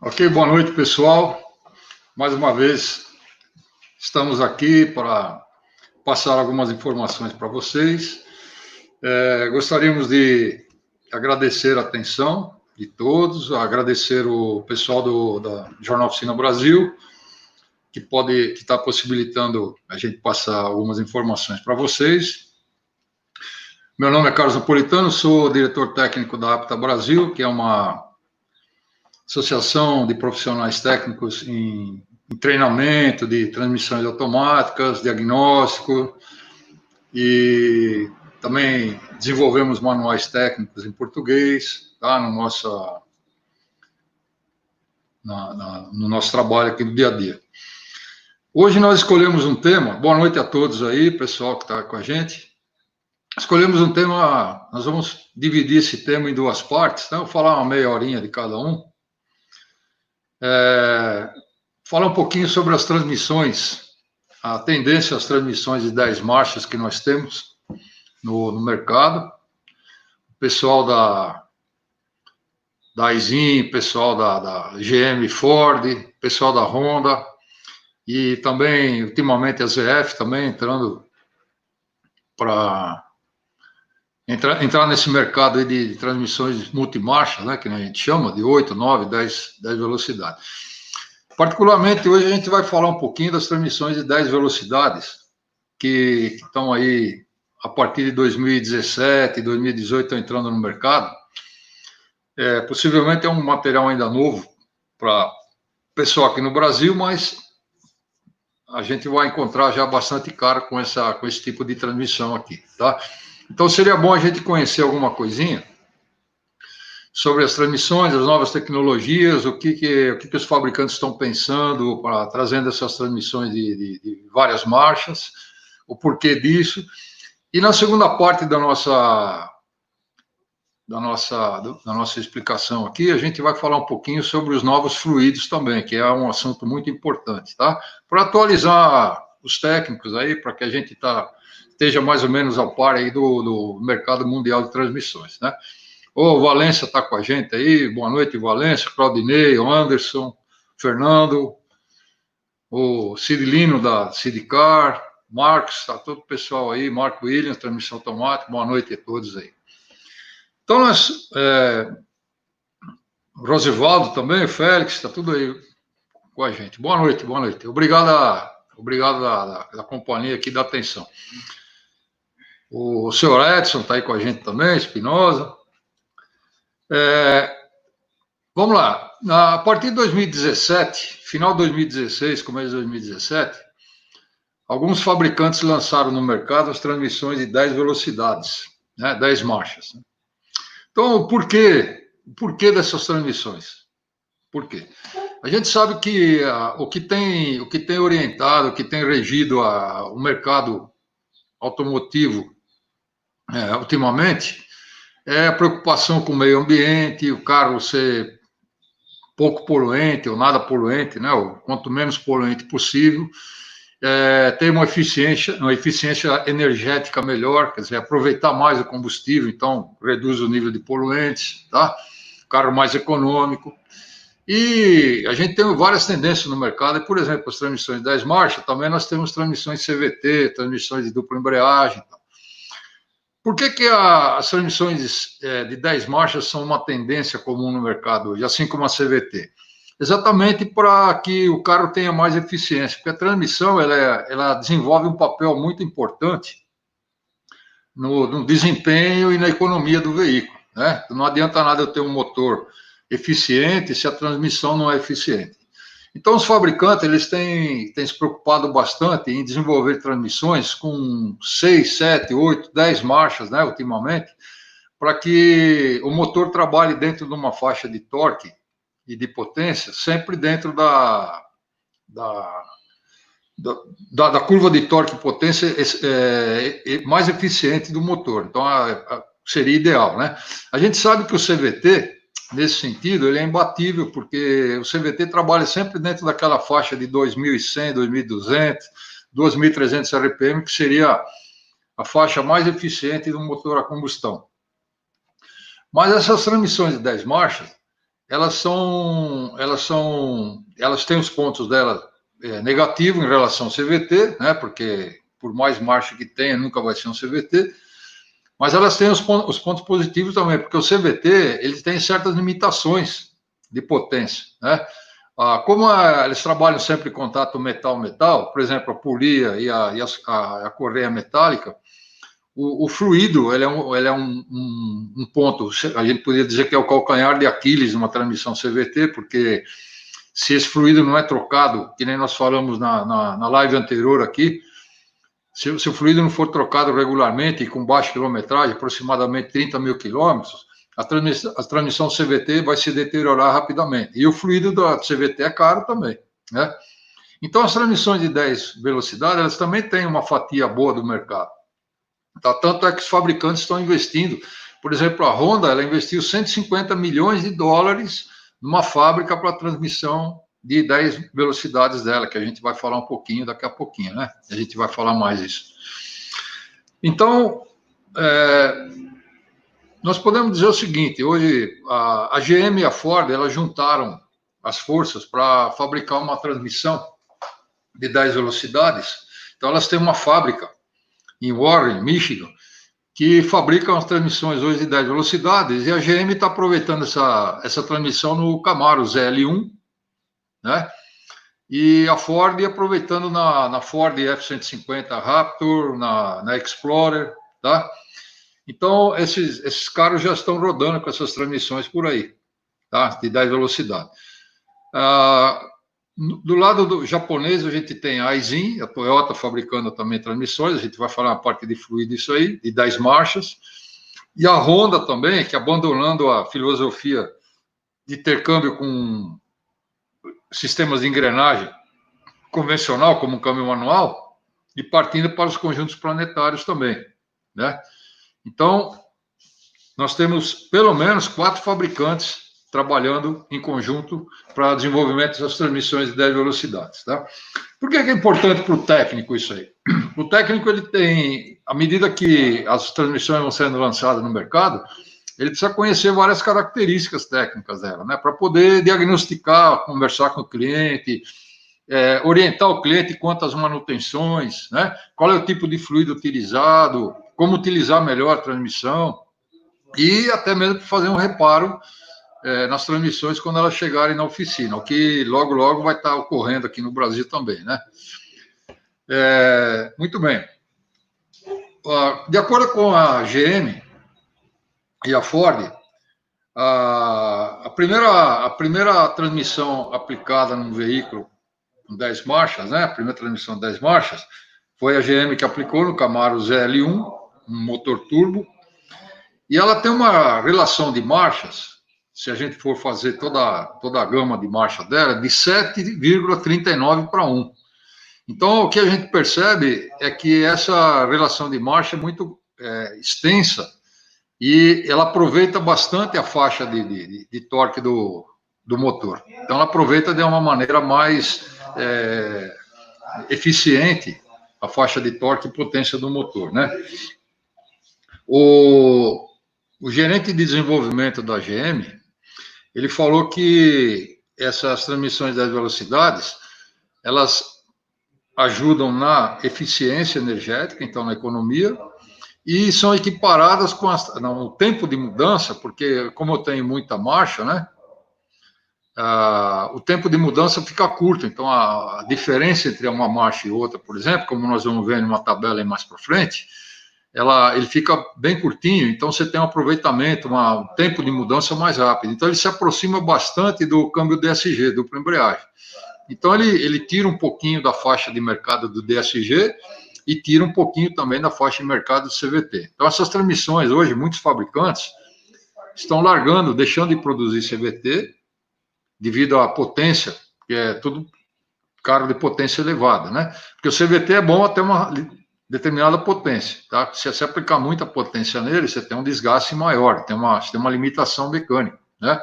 Ok, boa noite, pessoal. Mais uma vez, estamos aqui para passar algumas informações para vocês. Gostaríamos de agradecer a atenção de todos, agradecer o pessoal da Jornal Oficina Brasil, que está possibilitando a gente passar algumas informações para vocês. Meu nome é Carlos Napolitano, sou diretor técnico da Apta Brasil, que é uma associação de profissionais técnicos em treinamento de transmissões automáticas, diagnóstico, e também desenvolvemos manuais técnicos em português, tá? No nosso trabalho aqui no dia a dia. Hoje nós escolhemos um tema, boa noite a todos aí, pessoal que está com a gente. Escolhemos um tema, nós vamos dividir esse tema em duas partes, tá? Vou falar uma meia horinha de cada um. Falar um pouquinho sobre as transmissões, a tendência às transmissões de 10 marchas que nós temos no mercado. O pessoal da Aisin, pessoal da GM Ford, pessoal da Honda, e também, ultimamente, a ZF também entrando para entrar nesse mercado aí de transmissões multimarchas, né, que a gente chama, de 8, 9, 10 velocidades. Particularmente, hoje a gente vai falar um pouquinho das transmissões de 10 velocidades, que estão aí, a partir de 2017, 2018, estão entrando no mercado. Possivelmente é um material ainda novo para o pessoal aqui no Brasil, mas a gente vai encontrar já bastante cara com esse tipo de transmissão aqui, tá? Então, seria bom a gente conhecer alguma coisinha sobre as transmissões, as novas tecnologias, o que os fabricantes estão pensando para trazendo essas transmissões de várias marchas, o porquê disso. E na segunda parte da nossa explicação aqui, a gente vai falar um pouquinho sobre os novos fluidos também, que é um assunto muito importante, tá? Para atualizar os técnicos aí, para que a gente esteja mais ou menos ao par aí do mercado mundial de transmissões, né? O Valência está com a gente aí, boa noite, Valência, Claudinei, o Anderson, Fernando, o Cirilino da Sidicar, Marcos, está todo o pessoal aí, Marco Williams, transmissão automática, boa noite a todos aí. Então, Rosivaldo também, Félix, está tudo aí com a gente. Boa noite, boa noite. Obrigado da companhia aqui, da atenção. O senhor Edson está aí com a gente também, Espinosa. Vamos lá. A partir de 2017, final de 2016, começo de 2017, alguns fabricantes lançaram no mercado as transmissões de 10 velocidades, né, 10 marchas. Então, por quê dessas transmissões? Por quê? A gente sabe que o que tem orientado, o que tem regido o mercado automotivo ultimamente é a preocupação com o meio ambiente, o carro ser pouco poluente ou nada poluente, né? Ou quanto menos poluente possível, ter uma eficiência energética melhor, quer dizer, aproveitar mais o combustível, então reduz o nível de poluentes, tá? Carro mais econômico. E a gente tem várias tendências no mercado, e, por exemplo, as transmissões de 10 marchas, também nós temos transmissões CVT, transmissões de dupla embreagem. Por que as transmissões de 10 marchas são uma tendência comum no mercado hoje, assim como a CVT? Exatamente para que o carro tenha mais eficiência, porque a transmissão ela desenvolve um papel muito importante no desempenho e na economia do veículo, né? Não adianta nada eu ter um motor eficiente se a transmissão não é eficiente. Então, os fabricantes eles têm se preocupado bastante em desenvolver transmissões com 6, 7, 8, 10 marchas, né, ultimamente, para que o motor trabalhe dentro de uma faixa de torque e de potência, sempre dentro da curva de torque e potência mais eficiente do motor. Então, seria ideal, né? A gente sabe que o CVT, nesse sentido, ele é imbatível, porque o CVT trabalha sempre dentro daquela faixa de 2.100, 2.200, 2.300 RPM, que seria a faixa mais eficiente do motor a combustão. Mas essas transmissões de 10 marchas, elas têm os pontos dela negativo em relação ao CVT, né? Porque por mais marcha que tenha, nunca vai ser um CVT. Mas elas têm os pontos positivos também, porque o CVT ele tem certas limitações de potência, né? Como eles trabalham sempre em contato metal-metal, por exemplo, a polia e a correia metálica, o fluido ele é um ponto, a gente poderia dizer que é o calcanhar de Aquiles numa transmissão CVT, porque se esse fluido não é trocado, que nem nós falamos na live anterior aqui, se o fluido não for trocado regularmente e com baixa quilometragem, aproximadamente 30 mil quilômetros, a transmissão CVT vai se deteriorar rapidamente. E o fluido da CVT é caro também, né? Então, as transmissões de 10 velocidades, elas também têm uma fatia boa do mercado. Tá? Tanto é que os fabricantes estão investindo. Por exemplo, a Honda, ela investiu 150 milhões de dólares numa fábrica para transmissão de 10 velocidades dela, que a gente vai falar um pouquinho daqui a pouquinho, né? A gente vai falar mais isso. Então, nós podemos dizer o seguinte, hoje a GM e a Ford, elas juntaram as forças para fabricar uma transmissão de 10 velocidades. Então, elas têm uma fábrica em Warren, Michigan, que fabrica as transmissões hoje de 10 velocidades, e a GM está aproveitando essa transmissão no Camaro ZL1, né? E a Ford aproveitando na Ford F-150 Raptor, na Explorer, tá? Então, esses carros já estão rodando com essas transmissões por aí, tá? De 10 velocidades. Do lado do japonês, a gente tem a Aisin, a Toyota fabricando também transmissões, a gente vai falar a parte de fluido isso aí, de 10 marchas. E a Honda também, que abandonando a filosofia de ter câmbio com sistemas de engrenagem convencional, como um câmbio manual, e partindo para os conjuntos planetários também, né? Então, nós temos pelo menos 4 fabricantes trabalhando em conjunto para desenvolvimento das transmissões de 10 velocidades, tá? Por que é importante para o técnico isso aí? O técnico, ele tem, à medida que as transmissões vão sendo lançadas no mercado, ele precisa conhecer várias características técnicas dela, né? Para poder diagnosticar, conversar com o cliente, orientar o cliente quanto às manutenções, né? Qual é o tipo de fluido utilizado, como utilizar melhor a transmissão, e até mesmo fazer um reparo nas transmissões quando elas chegarem na oficina, o que logo, logo vai estar ocorrendo aqui no Brasil também, né? Muito bem. De acordo com a GM e a Ford, a primeira transmissão aplicada num veículo com 10 marchas, né? A primeira transmissão de 10 marchas, foi a GM que aplicou no Camaro ZL1, um motor turbo, e ela tem uma relação de marchas, se a gente for fazer toda a gama de marcha dela, de 7,39 para 1. Então, o que a gente percebe é que essa relação de marcha é muito extensa e ela aproveita bastante a faixa de torque do motor. Então, ela aproveita de uma maneira mais eficiente a faixa de torque e potência do motor, né? O gerente de desenvolvimento da GM, ele falou que essas transmissões de 10 velocidades, elas ajudam na eficiência energética, então na economia, e são equiparadas com o tempo de mudança, porque como eu tenho muita marcha, né, o tempo de mudança fica curto, então a diferença entre uma marcha e outra, por exemplo, como nós vamos ver numa tabela aí mais para frente, ele fica bem curtinho, então você tem um aproveitamento, um tempo de mudança mais rápido. Então ele se aproxima bastante do câmbio DSG, dupla embreagem. Então ele tira um pouquinho da faixa de mercado do DSG e tira um pouquinho também da faixa de mercado do CVT. Então essas transmissões hoje, muitos fabricantes estão largando, deixando de produzir CVT devido à potência, que é tudo carro de potência elevada, né? Porque o CVT é bom até uma determinada potência, tá? Se você aplicar muita potência nele, você tem um desgaste maior, você tem uma limitação mecânica, né?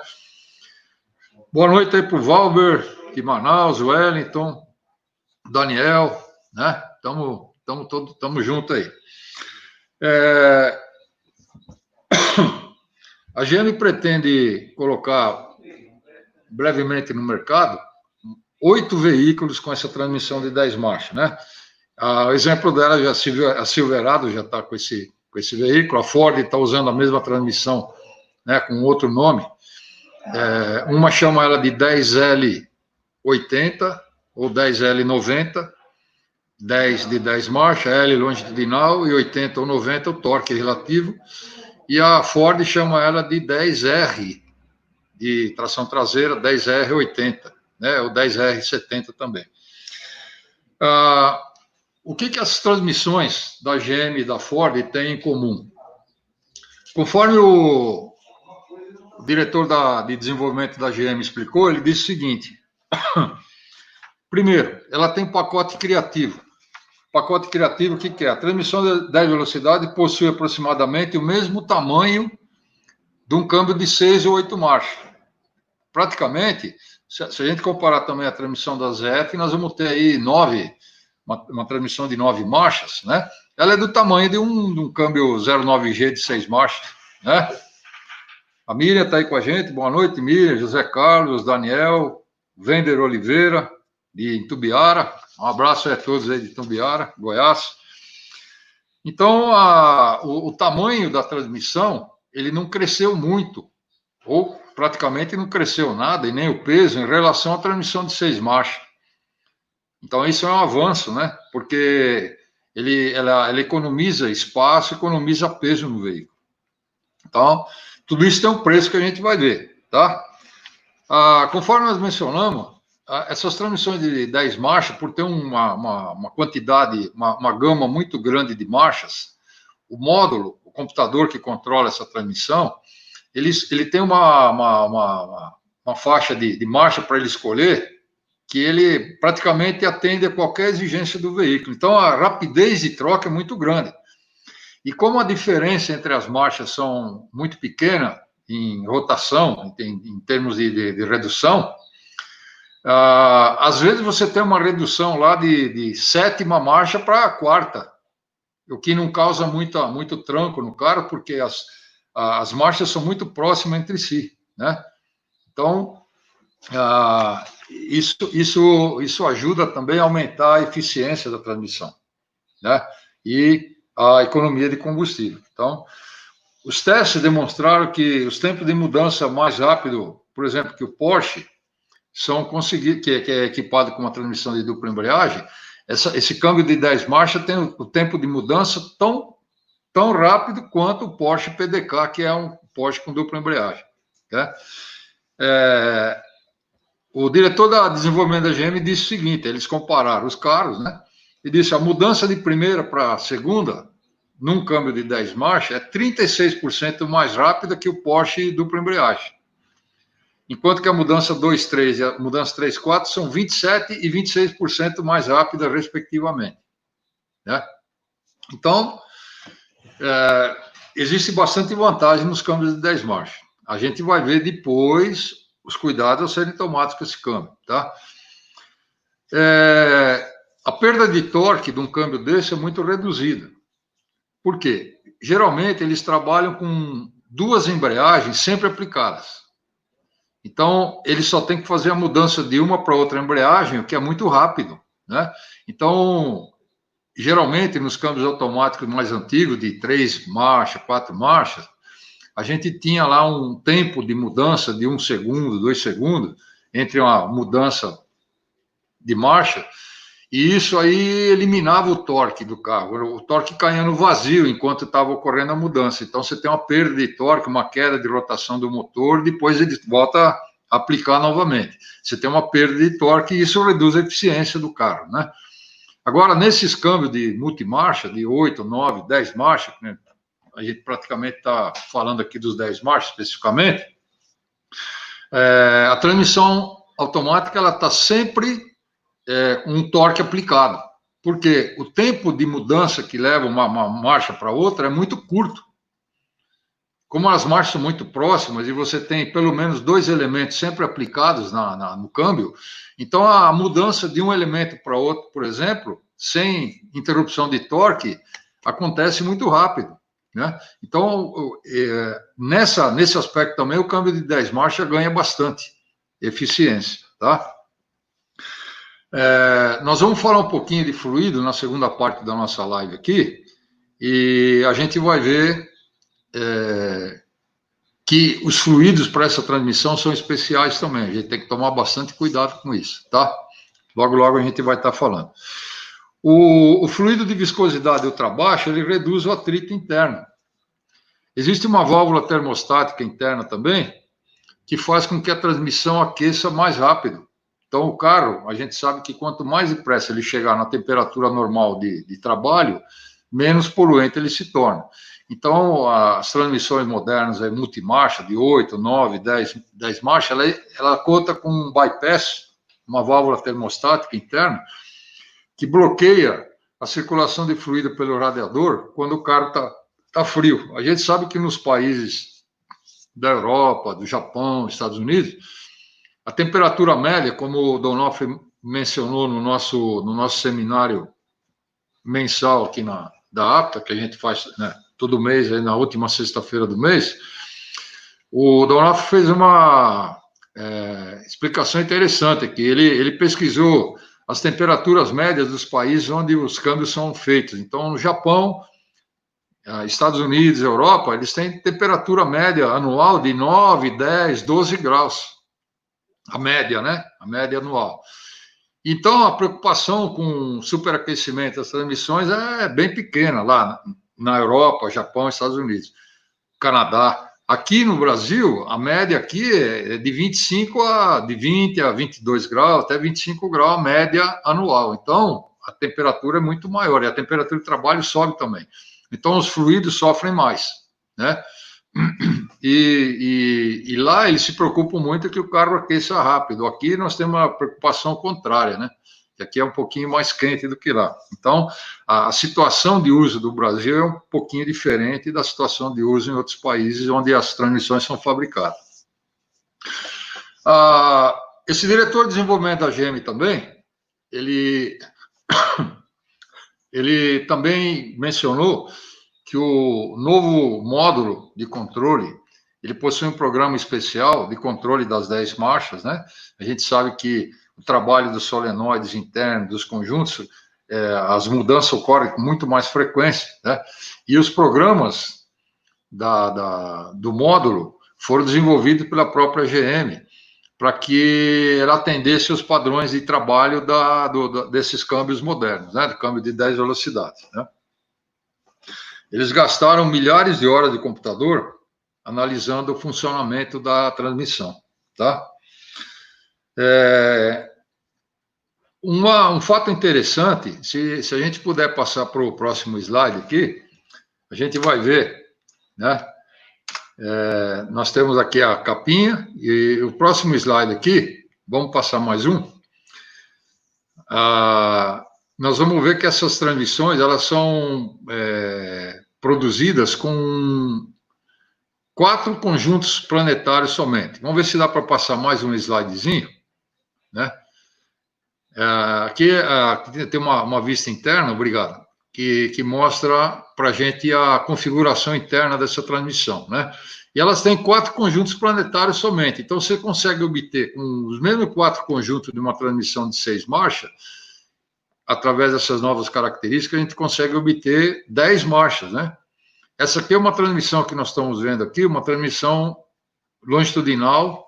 Boa noite aí para o Valber, de Manaus, Wellington, Daniel, né? Tamo junto aí. A GM pretende colocar brevemente no mercado 8 veículos com essa transmissão de 10 marchas, né? O exemplo dela, a Silverado já está com esse veículo, a Ford está usando a mesma transmissão, né, com outro nome. Uma chama ela de 10L80 ou 10L90, 10 de 10 marchas, L longitudinal, e 80 ou 90 o torque relativo. E a Ford chama ela de 10R, de tração traseira, 10R80, né, ou 10R70 também. O que as transmissões da GM e da Ford têm em comum? Conforme o diretor de desenvolvimento da GM explicou, ele disse o seguinte: primeiro, ela tem pacote criativo. Pacote criativo, o que é? A transmissão de 10 velocidades possui aproximadamente o mesmo tamanho de um câmbio de 6 ou 8 marchas. Praticamente, se a gente comparar também a transmissão da ZF, nós vamos ter aí uma transmissão de 9 marchas, né? Ela é do tamanho de um câmbio 09G de 6 marchas, né? A Miriam está aí com a gente. Boa noite, Miriam, José Carlos, Daniel, Vender Oliveira, de Itumbiara. Um abraço a todos aí de Itumbiara, Goiás. Então, o tamanho da transmissão, ele não cresceu muito, ou praticamente não cresceu nada, e nem o peso, em relação à transmissão de 6 marchas. Então, isso é um avanço, né? Porque ela economiza espaço, economiza peso no veículo. Então, tudo isso tem um preço que a gente vai ver, tá? Conforme nós mencionamos, essas transmissões de 10 marchas, por ter uma quantidade, uma gama muito grande de marchas, o módulo, o computador que controla essa transmissão, ele tem uma faixa de marcha para ele escolher, que ele praticamente atende a qualquer exigência do veículo. Então, a rapidez de troca é muito grande. E como a diferença entre as marchas são muito pequena em rotação, em termos de redução, às vezes você tem uma redução lá de 7ª marcha para a 4ª, o que não causa muito tranco no carro, porque as marchas são muito próximas entre si, né? Então, isso ajuda também a aumentar a eficiência da transmissão, né? E a economia de combustível. Então, os testes demonstraram que os tempos de mudança mais rápido, por exemplo, que o Porsche, que é equipado com uma transmissão de dupla embreagem, esse câmbio de 10 marchas tem o tempo de mudança tão rápido quanto o Porsche PDK, que é um Porsche com dupla embreagem, né? O diretor de desenvolvimento da GM disse o seguinte: eles compararam os carros, né? E disse: a mudança de primeira para segunda, num câmbio de 10 marchas, é 36% mais rápida que o Porsche dupla embreagem. Enquanto que a mudança 2.3 e a mudança 3.4 são 27% e 26% mais rápidas, respectivamente, né? Então, existe bastante vantagem nos câmbios de 10 marchas. A gente vai ver depois os cuidados a serem tomados com esse câmbio, tá? A perda de torque de um câmbio desse é muito reduzida. Por quê? Geralmente, eles trabalham com 2 embreagens sempre aplicadas. Então, ele só tem que fazer a mudança de uma para outra embreagem, o que é muito rápido, né? Então, geralmente, nos câmbios automáticos mais antigos, de 3 marchas, 4 marchas, a gente tinha lá um tempo de mudança de 1 segundo, 2 segundos, entre uma mudança de marcha, e isso aí eliminava o torque do carro. O torque caía no vazio enquanto estava ocorrendo a mudança. Então, você tem uma perda de torque, uma queda de rotação do motor, depois ele volta a aplicar novamente. Você tem uma perda de torque e isso reduz a eficiência do carro, né? Agora, nesses câmbios de multimarcha, de 8, 9, 10 marchas, né, a gente praticamente está falando aqui dos 10 marchas especificamente, a transmissão automática ela está sempre um torque aplicado, porque o tempo de mudança que leva uma marcha para outra é muito curto. Como as marchas são muito próximas e você tem pelo menos 2 elementos sempre aplicados no câmbio, então a mudança de um elemento para outro, por exemplo, sem interrupção de torque, acontece muito rápido, né? Então, nesse aspecto também, o câmbio de 10 marchas ganha bastante, eficiência, tá? Nós vamos falar um pouquinho de fluido na segunda parte da nossa live aqui, e a gente vai ver que os fluidos para essa transmissão são especiais também. A gente tem que tomar bastante cuidado com isso, tá? Logo, logo a gente vai estar falando. O fluido de viscosidade ultrabaixa, ele reduz o atrito interno. Existe uma válvula termostática interna também, que faz com que a transmissão aqueça mais rápido. Então, o carro, a gente sabe que quanto mais depressa ele chegar na temperatura normal de trabalho, menos poluente ele se torna. Então, as transmissões modernas, multimarcha, de 8, 9, 10 marchas, ela conta com um bypass, uma válvula termostática interna, que bloqueia a circulação de fluido pelo radiador quando o carro está frio. A gente sabe que nos países da Europa, do Japão, Estados Unidos, a temperatura média, como o Donofrio mencionou no nosso seminário mensal aqui da APTA, que a gente faz, né, todo mês, aí na última sexta-feira do mês, o Donofrio fez uma explicação interessante aqui. Ele pesquisou as temperaturas médias dos países onde os câmbios são feitos. Então, no Japão, Estados Unidos, Europa, eles têm temperatura média anual de 9, 10, 12 graus. A média, né? A média anual. Então, a preocupação com superaquecimento das transmissões é bem pequena lá na Europa, Japão, Estados Unidos, Canadá. Aqui no Brasil, a média aqui é de 20 a 22 graus, até 25 graus, a média anual. Então, a temperatura é muito maior e a temperatura de trabalho sobe também. Então, os fluidos sofrem mais, né? E lá eles se preocupam muito que o carro aqueça rápido. Aqui nós temos uma preocupação contrária, né? Que aqui é um pouquinho mais quente do que lá. Então, a situação de uso do Brasil é um pouquinho diferente da situação de uso em outros países onde as transmissões são fabricadas. Esse diretor de desenvolvimento da GM também, ele também mencionou que o novo módulo de controle, ele possui um programa especial de controle das 10 marchas, né? A gente sabe que o trabalho dos solenoides internos, dos conjuntos, as mudanças ocorrem com muito mais frequência, né? E os programas do módulo foram desenvolvidos pela própria GM, para que ela atendesse os padrões de trabalho desses câmbios modernos, né? Do câmbio de 10 velocidades, né? Eles gastaram milhares de horas de computador analisando o funcionamento da transmissão, tá? Um fato interessante, se a gente puder passar para o próximo slide aqui, a gente vai ver, né? Nós temos aqui a capinha, e o próximo slide aqui, vamos passar mais um. Nós vamos ver que essas transmissões, elas são produzidas com 4 conjuntos planetários somente. Vamos ver se dá para passar mais um slidezinho, né? Aqui tem uma vista interna, obrigado, que mostra para a gente a configuração interna dessa transmissão, né? E elas têm 4 conjuntos planetários somente. Então, você consegue obter, com os mesmos 4 conjuntos de uma transmissão de 6 marchas, através dessas novas características, a gente consegue obter 10 marchas, né? Essa aqui é uma transmissão que nós estamos vendo aqui, uma transmissão longitudinal,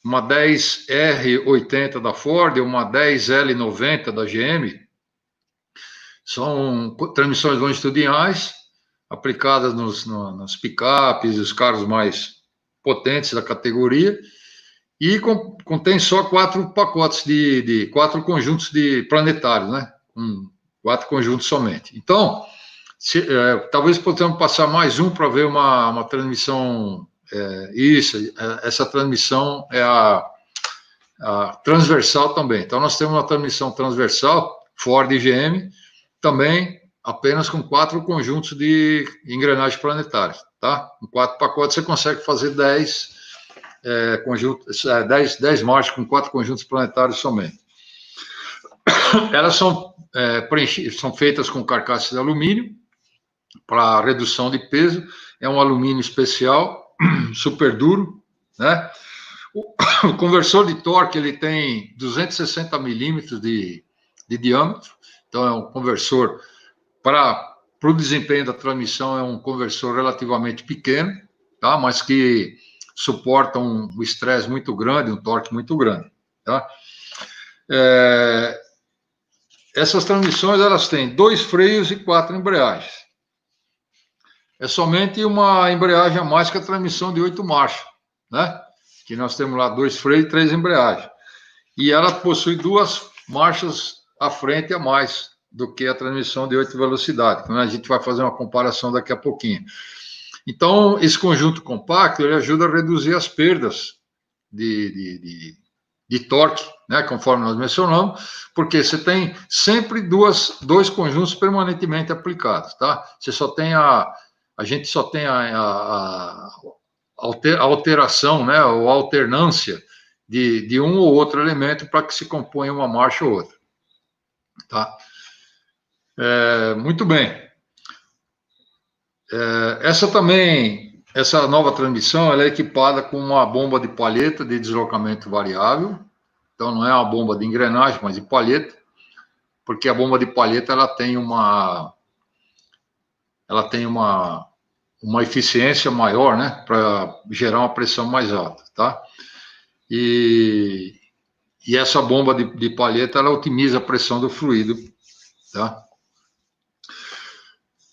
uma 10R80 da Ford, uma 10L90 da GM. São transmissões longitudinais, aplicadas nos picapes, os carros mais potentes da categoria, e contém só 4 pacotes de 4 conjuntos de planetários, né? 4 conjuntos somente. Então, talvez possamos passar mais um para ver uma transmissão. Essa transmissão é a transversal também. Então, nós temos uma transmissão transversal, Ford e GM, também apenas com 4 conjuntos de engrenagens planetárias, tá? Com 4 pacotes você consegue fazer 10 marchas com 4 conjuntos planetários somente. Elas são feitas com carcaça de alumínio para redução de peso. É um alumínio especial, super duro, né? O conversor de torque ele tem 260 milímetros de diâmetro, então é um conversor para o desempenho da transmissão, é um conversor relativamente pequeno, tá? Mas que suporta um estresse muito grande, um torque muito grande. Tá? Essas transmissões elas têm 2 freios e 4 embreagens. É somente uma embreagem a mais que a transmissão de 8 marchas, né? Que nós temos lá 2 freios e 3 embreagens. E ela possui 2 marchas à frente a mais do que a transmissão de 8 velocidades. Então, a gente vai fazer uma comparação daqui a pouquinho. Então, esse conjunto compacto ele ajuda a reduzir as perdas de torque, né, conforme nós mencionamos, porque você tem sempre dois conjuntos permanentemente aplicados, tá? Você só tem a gente só tem a alteração, né, ou alternância de um ou outro elemento para que se componha uma marcha ou outra, tá? Muito bem. Essa nova transmissão ela é equipada com uma bomba de palheta de deslocamento variável. Então, não é uma bomba de engrenagem, mas de palheta, porque a bomba de palheta ela tem uma eficiência maior, né, para gerar uma pressão mais alta, tá? E essa bomba de palheta ela otimiza a pressão do fluido, tá?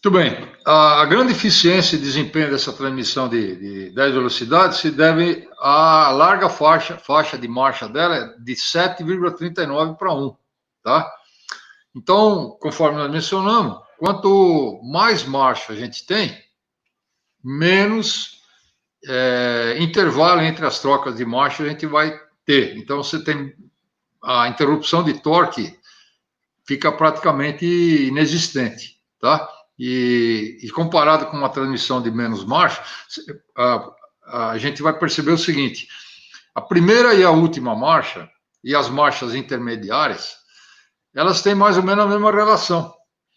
Muito bem. A grande eficiência e desempenho dessa transmissão de 10 velocidades se deve à larga faixa de marcha dela de 7,39 para 1, tá? Então, conforme nós mencionamos, quanto mais marcha a gente tem, menos intervalo entre as trocas de marcha a gente vai ter. Então, você tem a interrupção de torque fica praticamente inexistente, tá? E comparado com uma transmissão de menos marcha, a gente vai perceber o seguinte: a primeira e a última marcha, e as marchas intermediárias, elas têm mais ou menos a mesma relação.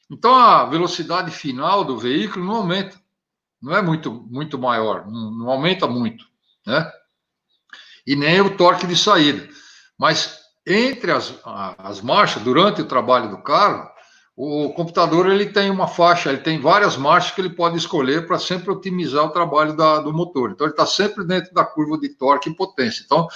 Então, a velocidade final do veículo não aumenta, não é muito maior, não aumenta muito, né? E nem o torque de saída. Mas entre as marchas, durante o trabalho do carro, o computador ele tem uma faixa, ele tem várias marchas que ele pode escolher para sempre otimizar o trabalho do motor. Então, ele está sempre dentro da curva de torque e potência. Então,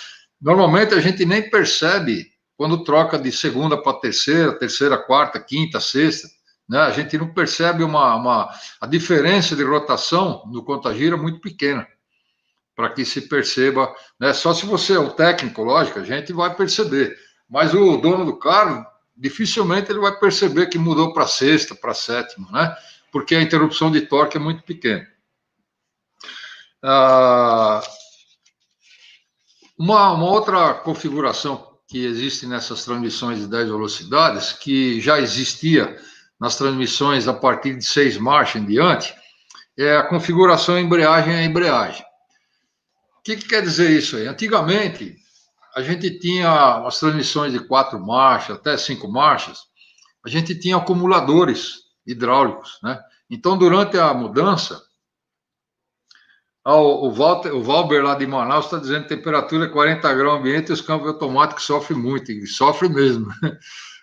normalmente a gente nem percebe quando troca de segunda para terceira, quarta, quinta, sexta, né? A gente não percebe a diferença de rotação no conta-gira muito pequena, para que se perceba, né? Só se você é o técnico, lógico, a gente vai perceber. Mas o dono do carro, dificilmente ele vai perceber que mudou para sexta, para sétima, né? Porque a interrupção de torque é muito pequena. Uma outra configuração que existe nessas transmissões de 10 velocidades, que já existia nas transmissões a partir de 6 marchas em diante, é a configuração embreagem a embreagem. O que quer dizer isso aí? Antigamente, a gente tinha as transmissões de 4 marchas, até 5 marchas, a gente tinha acumuladores hidráulicos, né? Então, durante a mudança, o Valber lá de Manaus está dizendo que a temperatura é 40 graus ambiente e os câmbios automáticos sofrem muito, e sofre mesmo,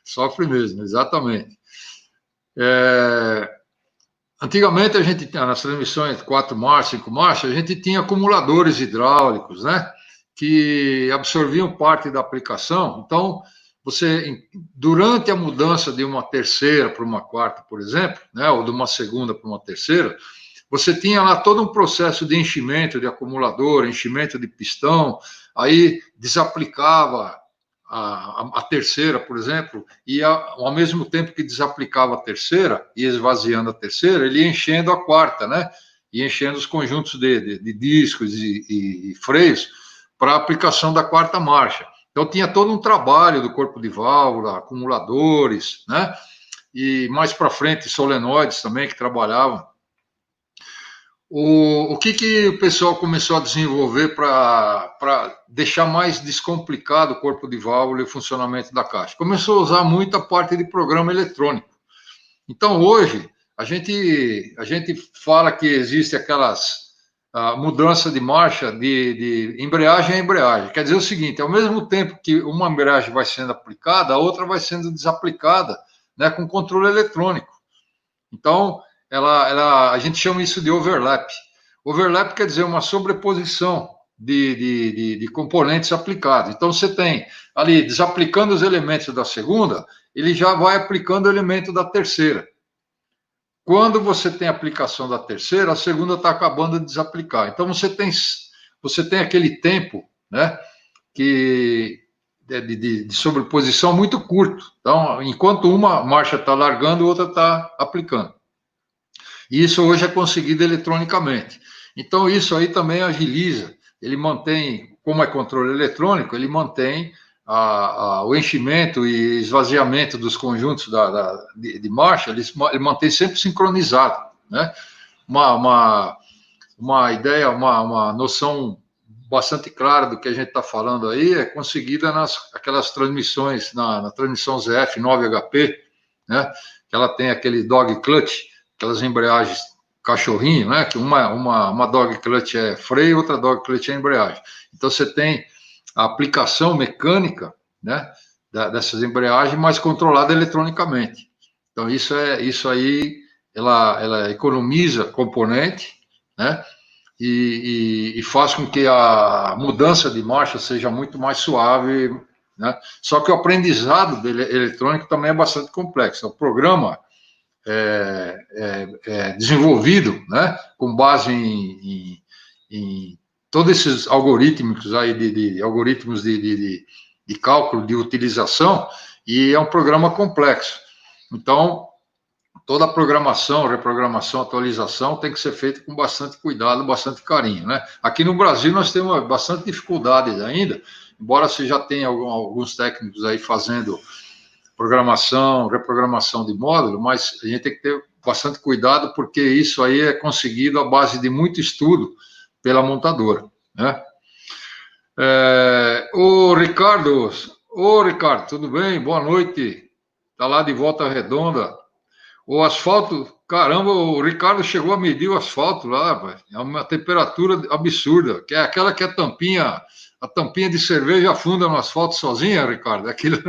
sofre mesmo, exatamente. Antigamente, a gente tinha, nas transmissões de 4 marchas, 5 marchas, a gente tinha acumuladores hidráulicos, né? Que absorviam parte da aplicação. Então, durante a mudança de uma terceira para uma quarta, por exemplo, né? Ou de uma segunda para uma terceira, você tinha lá todo um processo de enchimento de acumulador, enchimento de pistão, aí desaplicava a terceira, por exemplo, e ao mesmo tempo que desaplicava a terceira e esvaziando a terceira, ele ia enchendo a quarta, né? E enchendo os conjuntos de discos e freios para a aplicação da quarta marcha. Então, tinha todo um trabalho do corpo de válvula, acumuladores, né? E mais para frente, solenoides também que trabalhavam. O que o pessoal começou a desenvolver para deixar mais descomplicado o corpo de válvula e o funcionamento da caixa? Começou a usar muito a parte de programa eletrônico. Então, hoje, a gente fala que existe aquelas a mudança de marcha de embreagem a embreagem. Quer dizer o seguinte, ao mesmo tempo que uma embreagem vai sendo aplicada, a outra vai sendo desaplicada, né, com controle eletrônico. Então, a gente chama isso de overlap. Overlap quer dizer uma sobreposição de componentes aplicados. Então, você tem ali, desaplicando os elementos da segunda, ele já vai aplicando o elemento da terceira. Quando você tem a aplicação da terceira, a segunda está acabando de desaplicar. Então, você tem aquele tempo, né, de sobreposição muito curto. Então, enquanto uma marcha está largando, a outra está aplicando. E isso hoje é conseguido eletronicamente. Então, isso aí também agiliza. Ele mantém, como é controle eletrônico, ele mantém o enchimento e esvaziamento dos conjuntos de marcha, ele mantém sempre sincronizado, né? Uma ideia, uma noção bastante clara do que a gente está falando aí é conseguida aquelas transmissões, na transmissão ZF 9HP, né? Que ela tem aquele dog clutch, aquelas embreagens cachorrinho, né? Que uma dog clutch é freio, outra dog clutch é embreagem. Então você tem a aplicação mecânica, né, dessas embreagens, mas controlada eletronicamente. Então, isso aí, ela economiza componente, né, e faz com que a mudança de marcha seja muito mais suave, né. Só que o aprendizado eletrônico também é bastante complexo. O programa é desenvolvido, né, com base em todos esses algoritmos aí algoritmos de cálculo de utilização, e é um programa complexo. Então, toda a programação, reprogramação, atualização tem que ser feita com bastante cuidado, bastante carinho, né? Aqui no Brasil nós temos bastante dificuldades ainda, embora você já tenha alguns técnicos aí fazendo programação, reprogramação de módulo, mas a gente tem que ter bastante cuidado, porque isso aí é conseguido à base de muito estudo pela montadora, né? Ricardo, tudo bem? Boa noite. Está lá de Volta Redonda. O asfalto, caramba, o Ricardo chegou a medir o asfalto lá, rapaz. É uma temperatura absurda, que é aquela que a tampinha de cerveja afunda no asfalto sozinha, Ricardo. Aquilo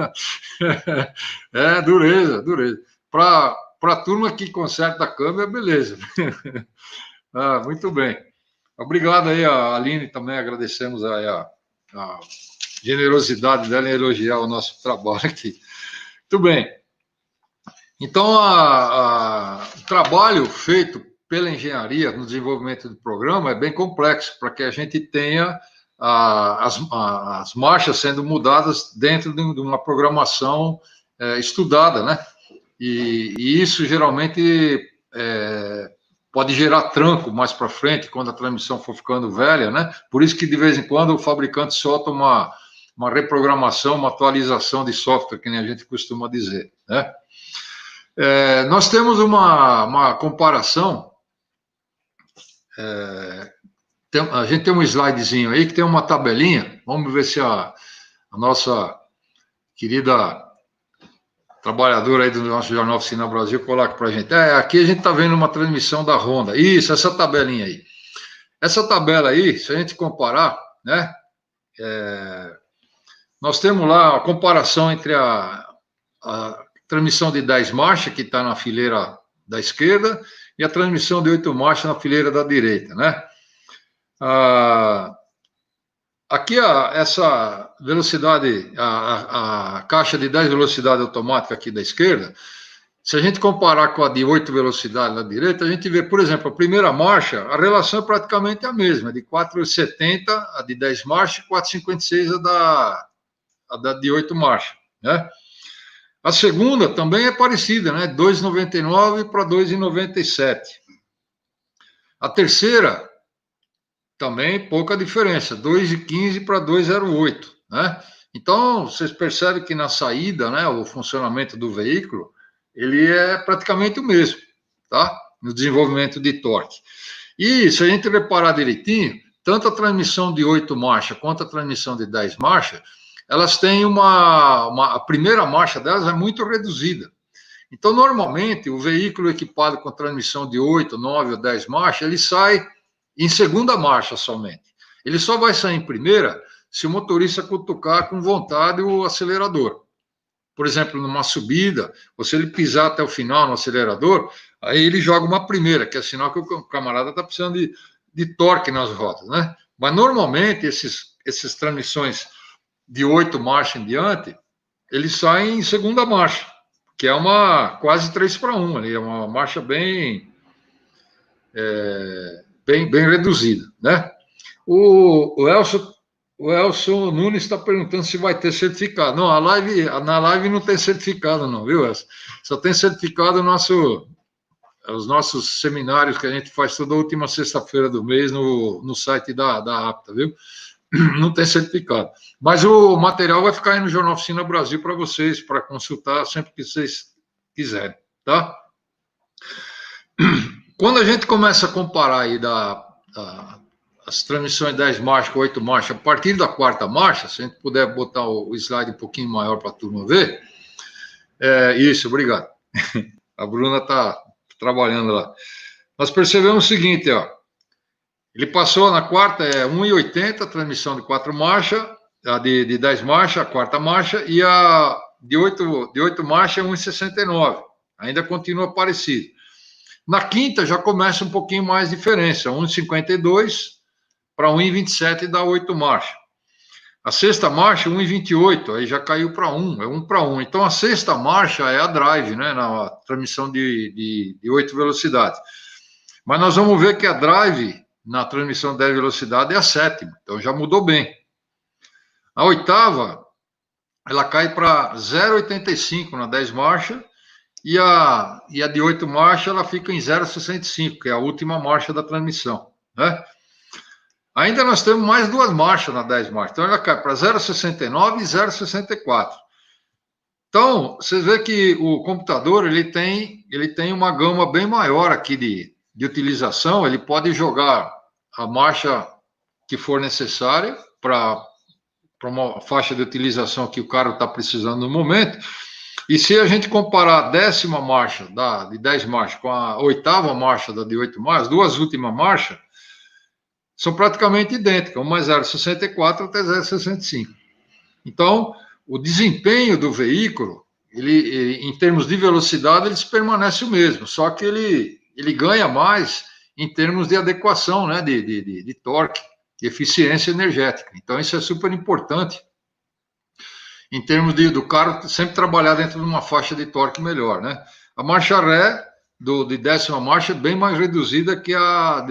é dureza. Para a turma que conserta a câmera, beleza. Muito bem. Obrigado aí, a Aline, também agradecemos aí a generosidade dela em elogiar o nosso trabalho aqui. Muito bem. Então, o trabalho feito pela engenharia no desenvolvimento do programa é bem complexo, para que a gente tenha as marchas sendo mudadas dentro de uma programação estudada, né? E isso geralmente pode gerar tranco mais para frente, quando a transmissão for ficando velha, né? Por isso que, de vez em quando, o fabricante solta uma reprogramação, uma atualização de software, que nem a gente costuma dizer, né? Nós temos uma comparação, a gente tem um slidezinho aí, que tem uma tabelinha, vamos ver se a nossa querida trabalhadora aí do nosso Jornal Oficina Brasil coloca para a gente. Aqui a gente está vendo uma transmissão da Honda. Isso, essa tabelinha aí. Essa tabela aí, se a gente comparar, né, nós temos lá a comparação entre a transmissão de 10 marchas, que está na fileira da esquerda, e a transmissão de 8 marchas na fileira da direita, né? Aqui, essa velocidade, a caixa de 10 velocidade automática aqui da esquerda, se a gente comparar com a de 8 velocidades na direita, a gente vê, por exemplo, a primeira marcha, a relação é praticamente a mesma, de 4,70 a de 10 marchas, 4,56 a da de 8 marchas, né? A segunda também é parecida, né? 2,99 para 2,97. A terceira, também pouca diferença, 2,15 para 2,08, né? Então, vocês percebem que na saída, né, o funcionamento do veículo, ele é praticamente o mesmo, tá? No desenvolvimento de torque. E se a gente reparar direitinho, tanto a transmissão de 8 marchas quanto a transmissão de 10 marchas, elas têm a primeira marcha delas é muito reduzida. Então, normalmente, o veículo equipado com transmissão de 8, 9 ou 10 marchas, ele sai em segunda marcha somente. Ele só vai sair em primeira se o motorista cutucar com vontade o acelerador. Por exemplo, numa subida, ou se ele pisar até o final no acelerador, aí ele joga uma primeira, que é sinal que o camarada está precisando de torque nas rodas, né? Mas normalmente esses transmissões de 8 marchas em diante, eles saem em segunda marcha, que é uma quase 3-1 ali, é uma marcha bem reduzida, né? O Elson Nunes está perguntando se vai ter certificado. Não, na live não tem certificado, não, viu, Elson? Só tem certificado os nossos seminários que a gente faz toda última sexta-feira do mês no site da APTA, viu? Não tem certificado. Mas o material vai ficar aí no Jornal Oficina Brasil para vocês, para consultar sempre que vocês quiserem, tá? Quando a gente começa a comparar aí as transmissões 10 marchas com 8 marchas, a partir da quarta marcha, se a gente puder botar o slide um pouquinho maior para a turma ver. Isso, obrigado. A Bruna está trabalhando lá. Nós percebemos o seguinte, ó. Ele passou na quarta, 1,80, transmissão de 4 marchas, a de 10 marchas, a quarta marcha, e a de 8 marchas é 1,69. Ainda continua parecido. Na quinta já começa um pouquinho mais diferença, 1,52 para 1,27 dá 8 marchas. A sexta marcha, 1,28, aí já caiu para 1, é 1 para 1. Então, a sexta marcha é a drive, né, na transmissão de 8 velocidades. Mas nós vamos ver que a drive, na transmissão de 10 velocidades, é a sétima. Então, já mudou bem. A oitava, ela cai para 0,85 na 10 marcha, e a de 8 marchas, ela fica em 0,65, que é a última marcha da transmissão, né? Ainda nós temos mais 2 marchas na 10 marchas. Então, ela cai para 0,69 e 0,64. Então, vocês vê que o computador, ele tem uma gama bem maior aqui de utilização. Ele pode jogar a marcha que for necessária para uma faixa de utilização que o cara está precisando no momento. E se a gente comparar a 10ª marcha de 10 marchas com a 8ª marcha da de 8 marchas, as duas últimas marchas são praticamente idênticas, uma é 0,64 até 0,65. Então, o desempenho do veículo, ele, em termos de velocidade, ele permanece o mesmo, só que ele ganha mais em termos de adequação, né, de torque, de eficiência energética. Então, isso é super importante em termos do carro sempre trabalhar dentro de uma faixa de torque melhor, né? A marcha ré de 10ª marcha é bem mais reduzida que a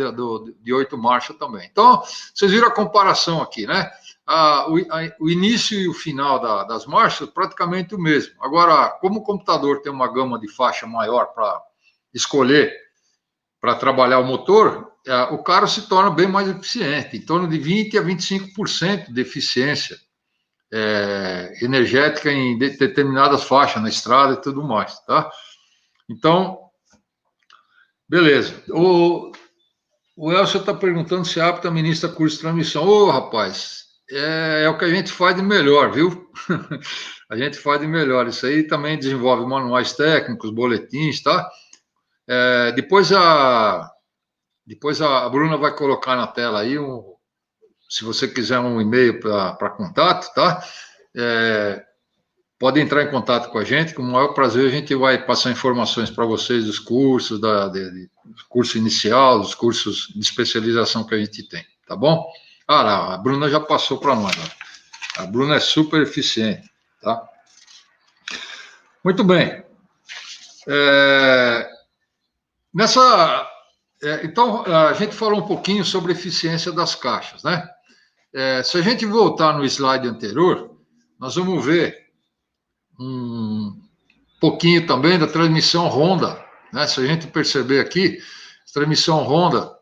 de 8 marchas também. Então, vocês viram a comparação aqui, né? O início e o final das marchas praticamente o mesmo. Agora, como o computador tem uma gama de faixa maior para escolher, para trabalhar o motor, o carro se torna bem mais eficiente, em torno de 20% a 25% de eficiência energética em determinadas faixas na estrada e tudo mais, tá? Então, beleza. O Elcio está perguntando se a APTA ministra curso de transmissão. Ô, rapaz, é o que a gente faz de melhor, viu? A gente faz de melhor. Isso aí também desenvolve manuais técnicos, boletins, tá? Depois a Bruna vai colocar na tela aí se você quiser um e-mail para contato, tá? Pode entrar em contato com a gente, com o maior prazer a gente vai passar informações para vocês dos cursos, do curso inicial, dos cursos de especialização que a gente tem, tá bom? Lá, a Bruna já passou para nós. A Bruna é super eficiente, tá? Muito bem. Então, a gente falou um pouquinho sobre a eficiência das caixas, né? Se a gente voltar no slide anterior, nós vamos ver um pouquinho também da transmissão Honda, né? Se a gente perceber aqui, a transmissão Honda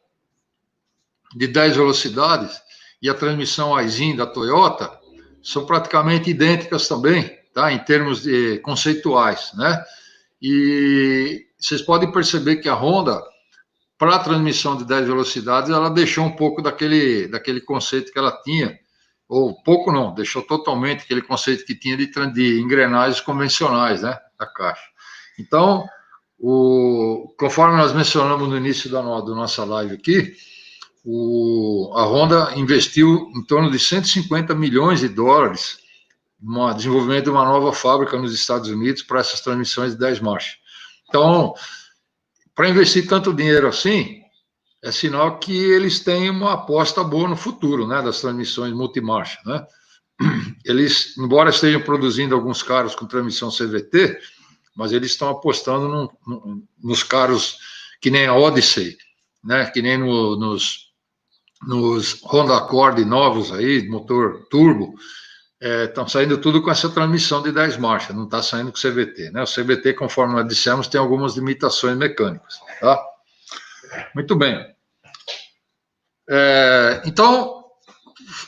de 10 velocidades e a transmissão Aisin da Toyota são praticamente idênticas também, tá? Em termos conceituais, né? E vocês podem perceber que a Honda, para a transmissão de 10 velocidades, ela deixou um pouco daquele conceito que ela tinha, ou pouco não, deixou totalmente aquele conceito que tinha de engrenagens convencionais, né, da caixa. Então, conforme nós mencionamos no início da nossa live aqui, a Honda investiu em torno de 150 milhões de dólares no desenvolvimento de uma nova fábrica nos Estados Unidos para essas transmissões de 10 marchas. Então, para investir tanto dinheiro assim, é sinal que eles têm uma aposta boa no futuro, né, das transmissões multimarcha, né? Eles, embora estejam produzindo alguns carros com transmissão CVT, mas eles estão apostando nos carros que nem a Odyssey, né, que nem nos Honda Accord novos aí, motor turbo, estão saindo tudo com essa transmissão de 10 marchas, não está saindo com CVT, né? O CVT, conforme nós dissemos, tem algumas limitações mecânicas, tá? Muito bem. Então,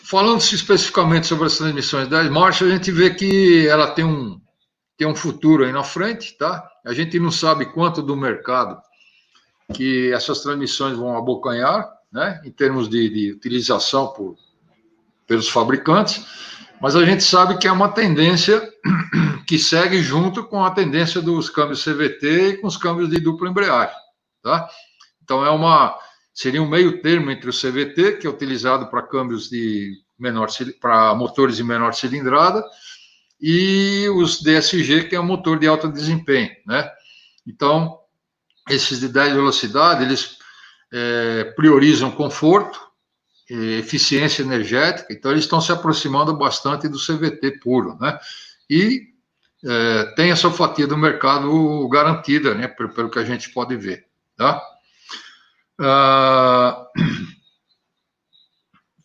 falando especificamente sobre as transmissões de 10 marchas, a gente vê que ela tem um futuro aí na frente, tá? A gente não sabe quanto do mercado que essas transmissões vão abocanhar, né? Em termos de utilização pelos fabricantes, mas a gente sabe que é uma tendência que segue junto com a tendência dos câmbios CVT e com os câmbios de dupla embreagem, tá? Então, seria um meio termo entre o CVT, que é utilizado para câmbios para motores de menor cilindrada, e os DSG, que é um motor de alto desempenho, né? Então, esses de 10 velocidades, eles priorizam conforto, eficiência energética, então eles estão se aproximando bastante do CVT puro, né? E tem essa fatia do mercado garantida, né? Pelo que a gente pode ver, tá?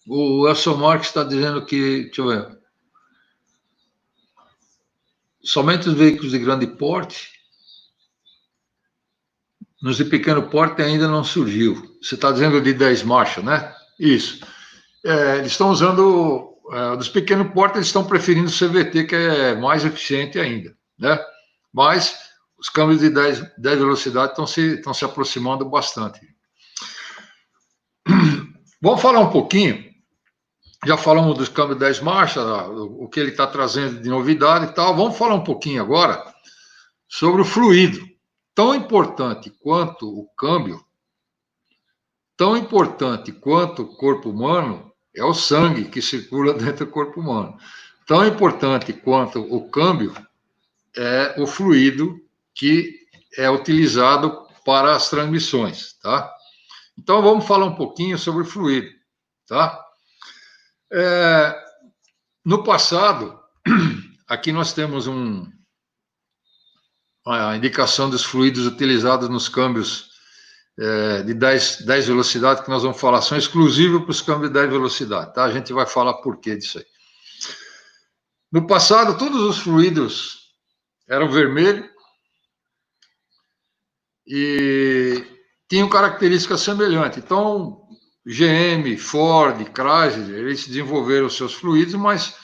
O Elson Marques está dizendo que, deixa eu ver, somente os veículos de grande porte, nos de pequeno porte ainda não surgiu. Você está dizendo de 10 marchas, né? Isso. Eles estão usando, dos pequenos porte, eles estão preferindo o CVT, que é mais eficiente ainda, né? Mas os câmbios de 10 velocidades estão se aproximando bastante. Vamos falar um pouquinho, já falamos dos câmbios de 10 marchas, o que ele está trazendo de novidade e tal, vamos falar um pouquinho agora sobre o fluido. Tão importante quanto o câmbio, tão importante quanto o corpo humano, é o sangue que circula dentro do corpo humano. Tão importante quanto o câmbio é o fluido que é utilizado para as transmissões, tá? Então, vamos falar um pouquinho sobre o fluido, tá? No passado, aqui nós temos a indicação dos fluidos utilizados nos câmbios de 10 velocidades, que nós vamos falar, são exclusivos para os câmbios de 10 velocidades, tá? A gente vai falar por quê disso aí. No passado, todos os fluidos eram vermelhos e tinham características semelhantes. Então, GM, Ford, Chrysler, eles desenvolveram os seus fluidos, mas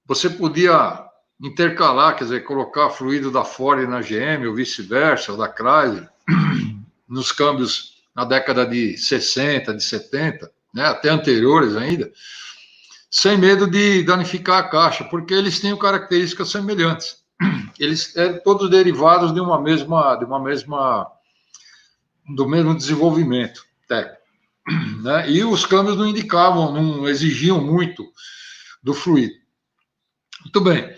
você podia intercalar, quer dizer, colocar fluido da Ford na GM, ou vice-versa, ou da Chrysler, nos câmbios na década de 60, de 70, né, até anteriores ainda, sem medo de danificar a caixa, porque eles tinham características semelhantes. Eles eram todos derivados do mesmo desenvolvimento técnico, né? E os câmbios não indicavam, não exigiam muito do fluido. Muito bem.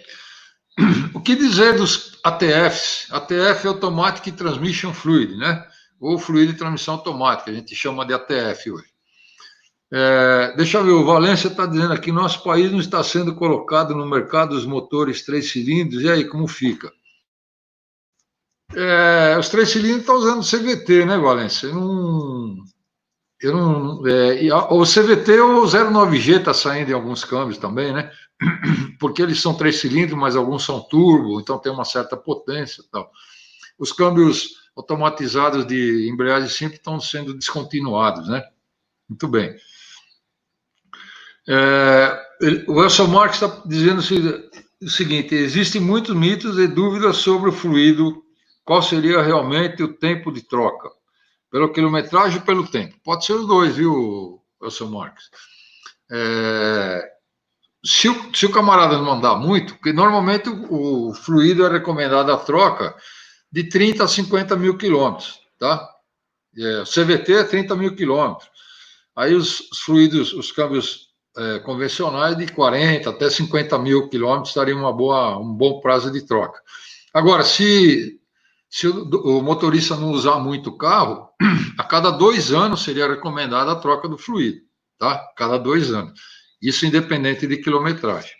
O que dizer dos ATFs? ATF é Automatic Transmission Fluid, né? Ou fluido de transmissão automática, a gente chama de ATF hoje. Deixa eu ver, o Valência está dizendo aqui, nosso país não está sendo colocado no mercado dos motores 3 cilindros, e aí, como fica? Os 3 cilindros estão usando CVT, né, Valência? O CVT ou o 09G está saindo em alguns câmbios também, né? Porque eles são 3 cilindros, mas alguns são turbo, então tem uma certa potência e tal. Os câmbios automatizados de embreagem simples estão sendo descontinuados, né? Muito bem. O Elson Marques está dizendo o seguinte: existem muitos mitos e dúvidas sobre o fluido, qual seria realmente o tempo de troca, pela quilometragem ou pelo tempo? Pode ser os dois, viu, Elson Marques? Se o camarada não andar muito, porque normalmente o fluido é recomendado a troca de 30 a 50 mil quilômetros, tá? O CVT é 30 mil quilômetros. Aí os fluidos, os câmbios convencionais de 40 até 50 mil quilômetros estariam um bom prazo de troca. Agora, se o motorista não usar muito o carro, a cada 2 anos seria recomendada a troca do fluido, tá? Cada 2 anos. Isso independente de quilometragem.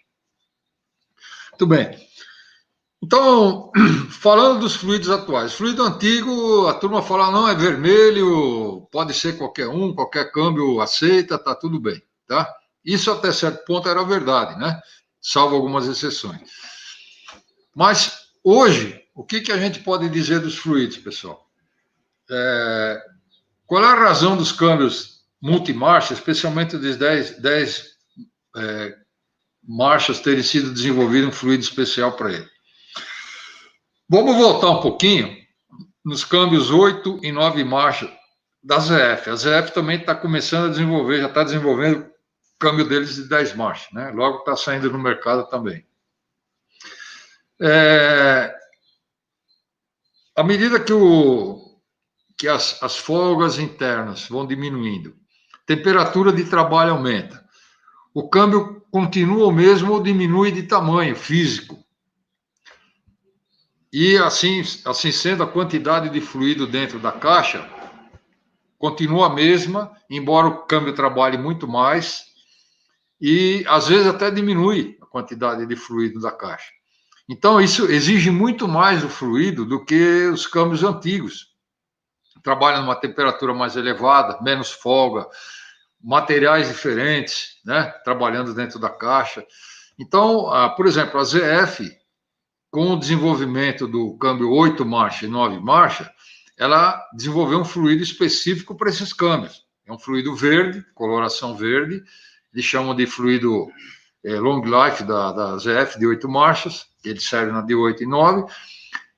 Muito bem. Então, falando dos fluidos atuais, fluido antigo, a turma fala, não, é vermelho, pode ser qualquer um, qualquer câmbio aceita, tá tudo bem, tá? Isso até certo ponto era verdade, né? Salvo algumas exceções. Mas hoje, o que a gente pode dizer dos fluidos, pessoal? Qual é a razão dos câmbios multimarcha, especialmente dos 10 marchas terem sido desenvolvido um fluido especial para ele? Vamos voltar um pouquinho nos câmbios 8 e 9 marchas da ZF. A ZF também está começando a desenvolver, já está desenvolvendo o câmbio deles de 10 marchas, né? Logo está saindo no mercado também. À medida que as folgas internas vão diminuindo, temperatura de trabalho aumenta, o câmbio continua o mesmo ou diminui de tamanho físico. E assim sendo, a quantidade de fluido dentro da caixa continua a mesma, embora o câmbio trabalhe muito mais, e às vezes até diminui a quantidade de fluido da caixa. Então, isso exige muito mais o fluido do que os câmbios antigos. Trabalham numa temperatura mais elevada, menos folga, materiais diferentes, né, trabalhando dentro da caixa. Então, por exemplo, a ZF, com o desenvolvimento do câmbio 8 marcha e 9 marcha, ela desenvolveu um fluido específico para esses câmbios. É um fluido verde, coloração verde, eles chamam de fluido long life da ZF de 8 marchas, ele serve na de 8 e 9,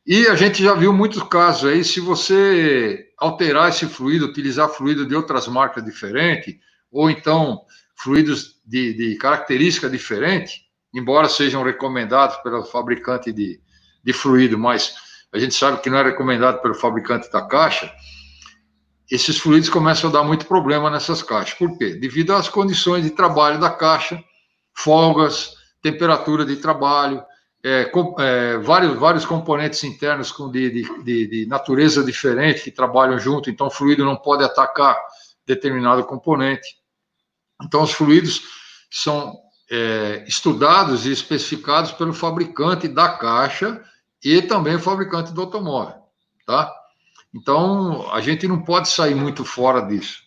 e a gente já viu muitos casos aí, se você alterar esse fluido, utilizar fluido de outras marcas diferentes, ou então fluidos de característica diferente, embora sejam recomendados pelo fabricante de fluido, mas a gente sabe que não é recomendado pelo fabricante da caixa, esses fluidos começam a dar muito problema nessas caixas. Por quê? Devido às condições de trabalho da caixa, folgas, temperatura de trabalho, vários componentes internos de natureza diferente que trabalham junto, então o fluido não pode atacar determinado componente. Então, os fluidos são estudados e especificados pelo fabricante da caixa e também o fabricante do automóvel, tá? Então, a gente não pode sair muito fora disso.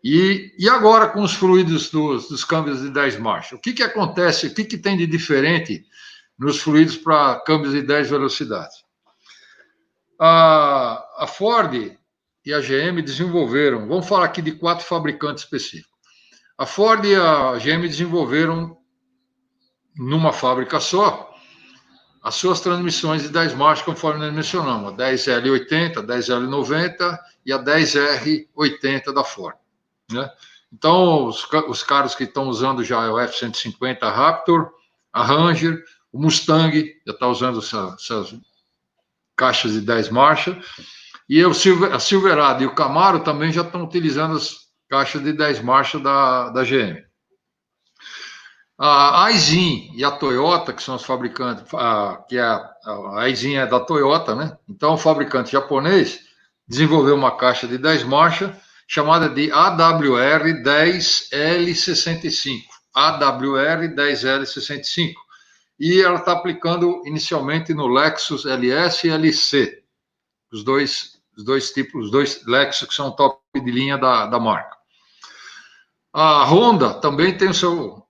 E agora com os fluidos dos câmbios de 10 marchas? O que acontece? O que tem de diferente nos fluidos para câmbios de 10 velocidades? A Ford e a GM desenvolveram, vamos falar aqui de 4 fabricantes específicos. A Ford e a GM desenvolveram, numa fábrica só, as suas transmissões de 10 marchas, conforme nós mencionamos, a 10L80, a 10L90 e a 10R80 da Ford, né? Então, os carros que estão usando já é o F-150 Raptor, a Ranger, o Mustang já está usando essas caixas de 10 marchas, e a Silverado e o Camaro também já estão utilizando as caixas de 10 marchas da GM. A Aisin e a Toyota, que são os fabricantes, a Aisin é da Toyota, né? Então, o fabricante japonês desenvolveu uma caixa de 10 marchas chamada de AWR-10L65. AWR-10L65. E ela está aplicando inicialmente no Lexus LS e LC, os dois tipos, os dois Lexus que são top de linha da marca. A Honda também tem sua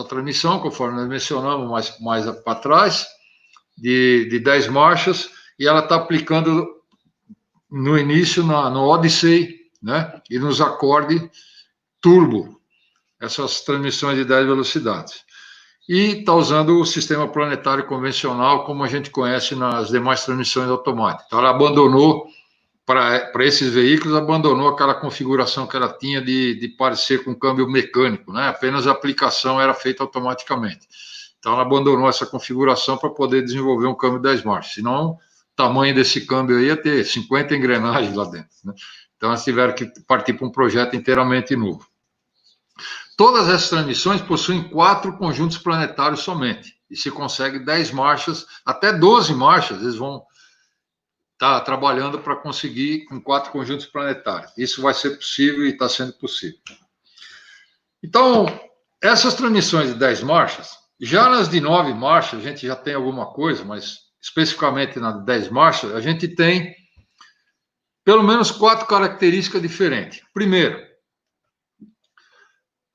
transmissão, conforme nós mencionamos mais para trás, de 10 marchas, e ela está aplicando no início no Odyssey, né, e nos Accord Turbo, essas transmissões de 10 velocidades. E está usando o sistema planetário convencional, como a gente conhece nas demais transmissões automáticas. Então, ela abandonou, para esses veículos, abandonou aquela configuração que ela tinha de parecer com câmbio mecânico, né? Apenas a aplicação era feita automaticamente. Então, ela abandonou essa configuração para poder desenvolver um câmbio 10 marchas. Senão, o tamanho desse câmbio aí ia ter 50 engrenagens lá dentro, né? Então, elas tiveram que partir para um projeto inteiramente novo. Todas essas transmissões possuem 4 conjuntos planetários somente, e se consegue 10 marchas, até 12 marchas, eles vão estar trabalhando para conseguir com 4 conjuntos planetários. Isso vai ser possível e está sendo possível. Então, essas transmissões de 10 marchas, já nas de 9 marchas, a gente já tem alguma coisa, mas especificamente na de 10 marchas, a gente tem pelo menos 4 características diferentes. Primeiro,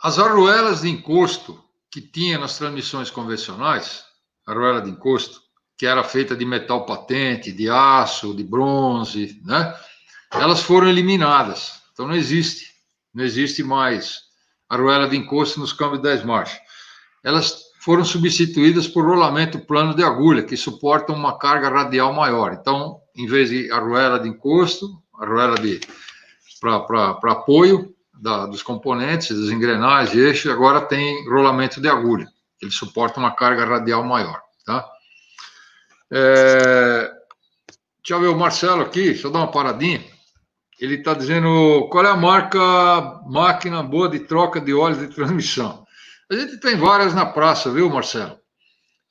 as arruelas de encosto que tinha nas transmissões convencionais, arruela de encosto, que era feita de metal patente, de aço, de bronze, né? Elas foram eliminadas. Então não existe mais arruela de encosto nos câmbios de 10 marchas. Elas foram substituídas por rolamento plano de agulha, que suportam uma carga radial maior. Então, em vez de arruela de encosto, arruela para apoio dos componentes, das engrenagens, eixo, agora tem rolamento de agulha. Ele suporta uma carga radial maior. Tá? Deixa eu ver o Marcelo aqui, deixa eu dar uma paradinha. Ele está dizendo qual é a máquina boa de troca de óleo de transmissão. A gente tem várias na praça, viu, Marcelo?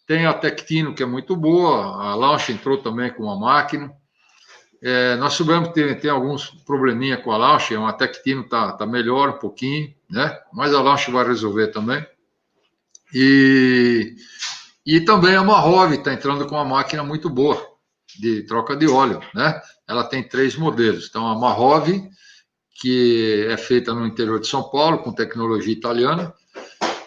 Tem a Tectino, que é muito boa, a Launch entrou também com uma máquina. Nós soubemos que tem alguns probleminha com a Launch, a Tectino está melhor um pouquinho, né? Mas a Launch vai resolver também. E também a Mahov está entrando com uma máquina muito boa de troca de óleo, né? Ela tem 3 modelos. Então, a Mahov, que é feita no interior de São Paulo, com tecnologia italiana,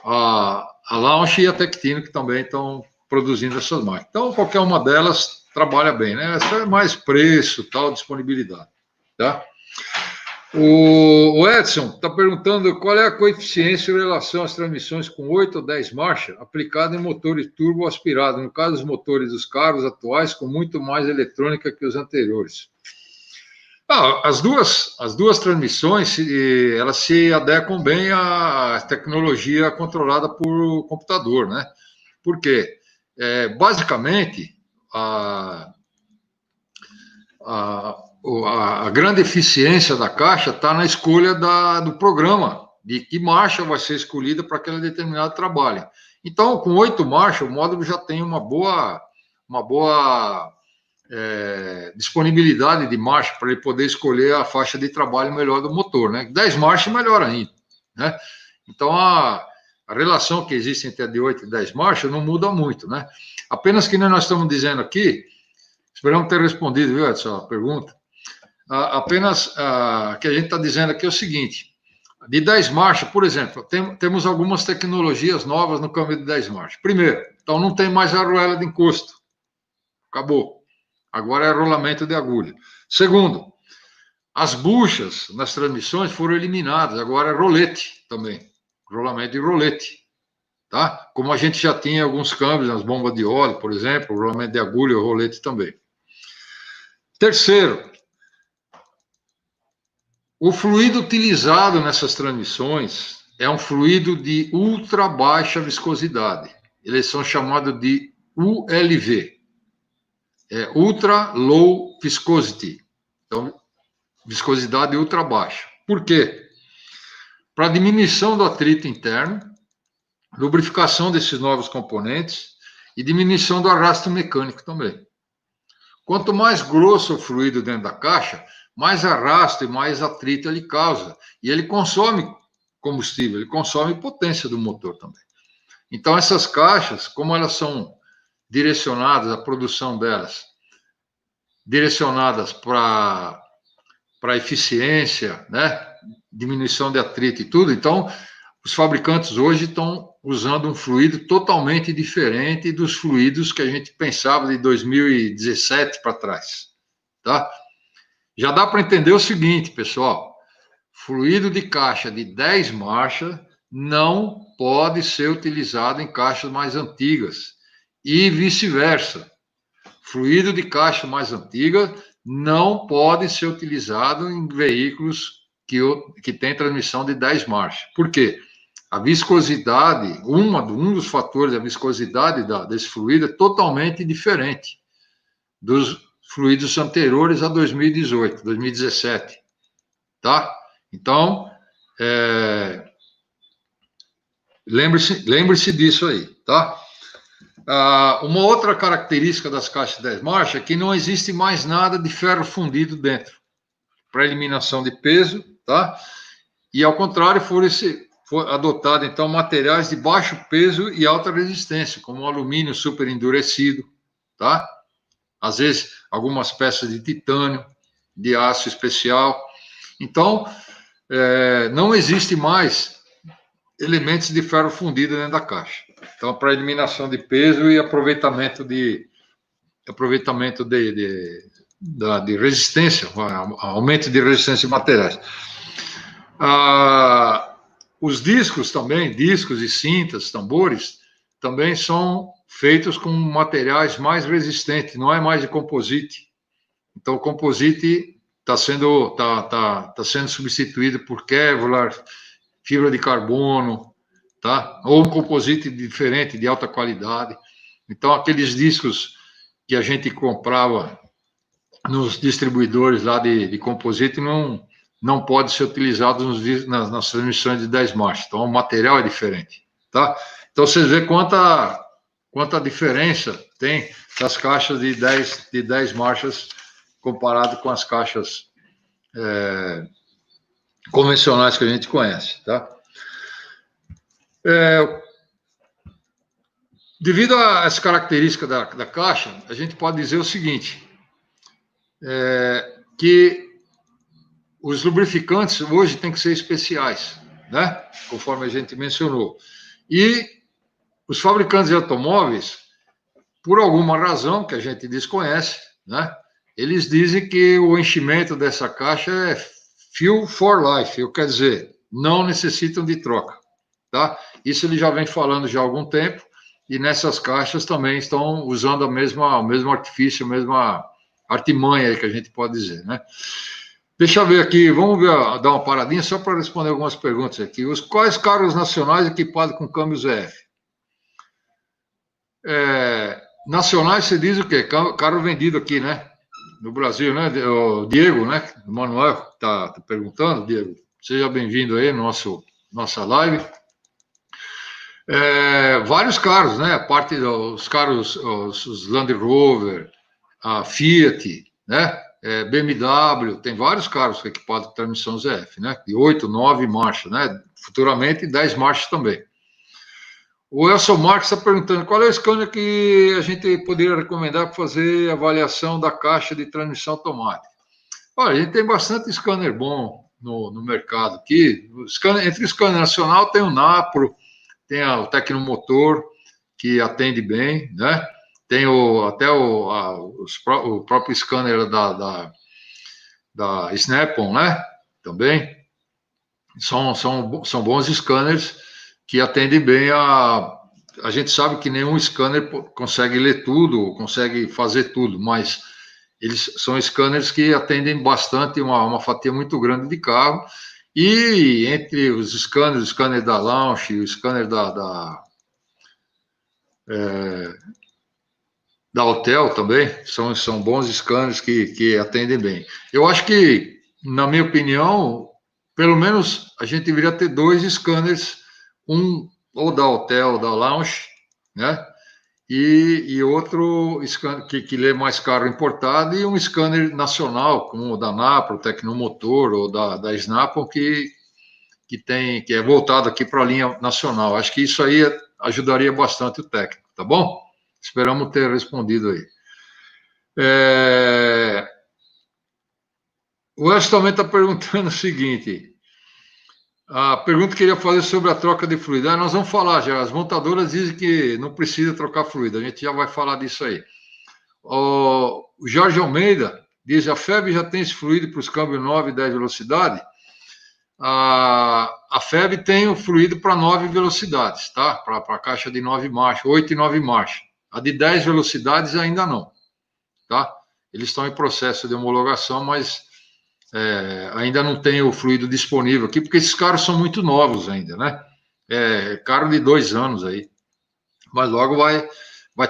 a Launch e a Tectino, que também estão produzindo essas máquinas. Então, qualquer uma delas trabalha bem, né? Essa é mais preço, tal, disponibilidade, tá? O Edson está perguntando qual é a coeficiência em relação às transmissões com 8 ou 10 marchas aplicada em motores turbo aspirado, no caso dos motores dos carros atuais, com muito mais eletrônica que os anteriores. As duas transmissões, elas se adequam bem à tecnologia controlada por computador, né? Por quê? Basicamente, a grande eficiência da caixa está na escolha do programa, de que marcha vai ser escolhida para aquele determinado trabalho. Então, com 8 marchas, o módulo já tem uma boa disponibilidade de marcha para ele poder escolher a faixa de trabalho melhor do motor, né? 10 marchas, melhor ainda, né? Então, a relação que existe entre a de 8 e 10 marchas não muda muito, né? Apenas que nós estamos dizendo aqui, esperamos ter respondido, viu, Edson, a pergunta. Apenas que a gente está dizendo aqui é o seguinte: de 10 marchas, por exemplo, temos algumas tecnologias novas no câmbio de 10 marchas. Primeiro, então não tem mais a arruela de encosto. Acabou. Agora é rolamento de agulha. Segundo, as buchas nas transmissões foram eliminadas. Agora é rolete também. Rolamento de rolete. Tá? Como a gente já tinha alguns câmbios nas bombas de óleo, por exemplo, o rolamento de agulha e o rolete também. Terceiro, o fluido utilizado nessas transmissões é um fluido de ultra baixa viscosidade. Eles são chamados de ULV. Ultra Low Viscosity. Então, viscosidade ultra baixa. Por quê? Para diminuição do atrito interno, lubrificação desses novos componentes e diminuição do arrasto mecânico também. Quanto mais grosso o fluido dentro da caixa, mais arrasto e mais atrito ele causa. E ele consome combustível, ele consome potência do motor também. Então, essas caixas, como elas são direcionadas, a produção delas, direcionadas para eficiência, né? Diminuição de atrito e tudo, então, os fabricantes hoje estão usando um fluido totalmente diferente dos fluidos que a gente pensava de 2017 para trás, tá? Já dá para entender o seguinte, pessoal: fluido de caixa de 10 marchas não pode ser utilizado em caixas mais antigas e vice-versa. Fluido de caixa mais antiga não pode ser utilizado em veículos que têm transmissão de 10 marchas. Por quê? A viscosidade, um dos fatores da viscosidade desse fluido é totalmente diferente dos fluidos anteriores a 2018, 2017, tá? Então, Lembre-se disso aí, tá? Uma outra característica das caixas 10 marchas é que não existe mais nada de ferro fundido dentro, para eliminação de peso, tá? E, ao contrário, foi adotado, então, materiais de baixo peso e alta resistência, como o alumínio super endurecido, tá? Às vezes, algumas peças de titânio, de aço especial. Então, não existe mais elementos de ferro fundido dentro da caixa. Então, para eliminação de peso e aproveitamento de resistência, aumento de resistência de materiais. Os discos também, discos e cintas, tambores, também são feitos com materiais mais resistentes, não é mais de composite. Então, o composite está sendo substituído por Kevlar, fibra de carbono, tá? Ou um composite diferente, de alta qualidade. Então, aqueles discos que a gente comprava nos distribuidores lá de composite não pode ser utilizado nas transmissões de 10 marchas. Então, o material é diferente, tá? Então, vocês veem quanta diferença tem das caixas de 10 marchas comparado com as caixas convencionais que a gente conhece, tá? Devido a essa característica da caixa, a gente pode dizer o seguinte, que os lubrificantes hoje têm que ser especiais, né? Conforme a gente mencionou. E os fabricantes de automóveis, por alguma razão que a gente desconhece, né? Eles dizem que o enchimento dessa caixa é fuel for life, quer dizer, não necessitam de troca, tá? Isso ele já vem falando já há algum tempo, e nessas caixas também estão usando o mesmo artifício, a mesma artimanha aí que a gente pode dizer, né? Deixa eu ver aqui, vamos ver, dar uma paradinha só para responder algumas perguntas aqui. Quais carros nacionais equipados com câmbio ZF? Nacionais, você diz o quê? Carro vendido aqui, né? No Brasil, né? O Diego, né? O Manuel está perguntando, Diego. Seja bem-vindo aí no nossa live. Vários carros, né? A parte dos carros, os Land Rover, a Fiat, né? BMW, tem vários carros equipados com transmissão ZF, né? De 8, 9 marchas, né? Futuramente 10 marchas também. O Elson Marques está perguntando qual é o scanner que a gente poderia recomendar para fazer avaliação da caixa de transmissão automática. Olha, a gente tem bastante scanner bom no mercado aqui. Entre o scanner nacional tem o Napro, tem o Tecnomotor, que atende bem, né? Tem até o próprio scanner da Snap-on, né? Também. São bons scanners que atendem bem a gente sabe que nenhum scanner consegue ler tudo, consegue fazer tudo, mas eles são scanners que atendem bastante, uma fatia muito grande de carro, e entre os scanners, o scanner da Launch, o scanner da Hotel também, são bons scanners que atendem bem. Eu acho que, na minha opinião, pelo menos a gente deveria ter 2 scanners, um ou da Hotel, ou da Launch, né? E outro scanner que lê mais carro importado, e um scanner nacional, como o da Napro, o Tecnomotor, ou da Snap-on, que é voltado aqui para a linha nacional. Acho que isso aí ajudaria bastante o técnico, tá bom? Esperamos ter respondido aí. O Elcio também está perguntando o seguinte, a pergunta que eu queria fazer sobre a troca de fluido. Nós vamos falar já, as montadoras dizem que não precisa trocar fluido, a gente já vai falar disso aí. O Jorge Almeida diz, a FEB já tem esse fluido para os câmbios 9 e 10 velocidade? A FEB tem o fluido para 9 velocidades, tá? Para a caixa de 9 marchas, 8 e 9 marchas. A de 10 velocidades ainda não, tá? Eles estão em processo de homologação, mas ainda não tem o fluido disponível aqui, porque esses carros são muito novos ainda, né? Carro de 2 anos aí. Mas logo vai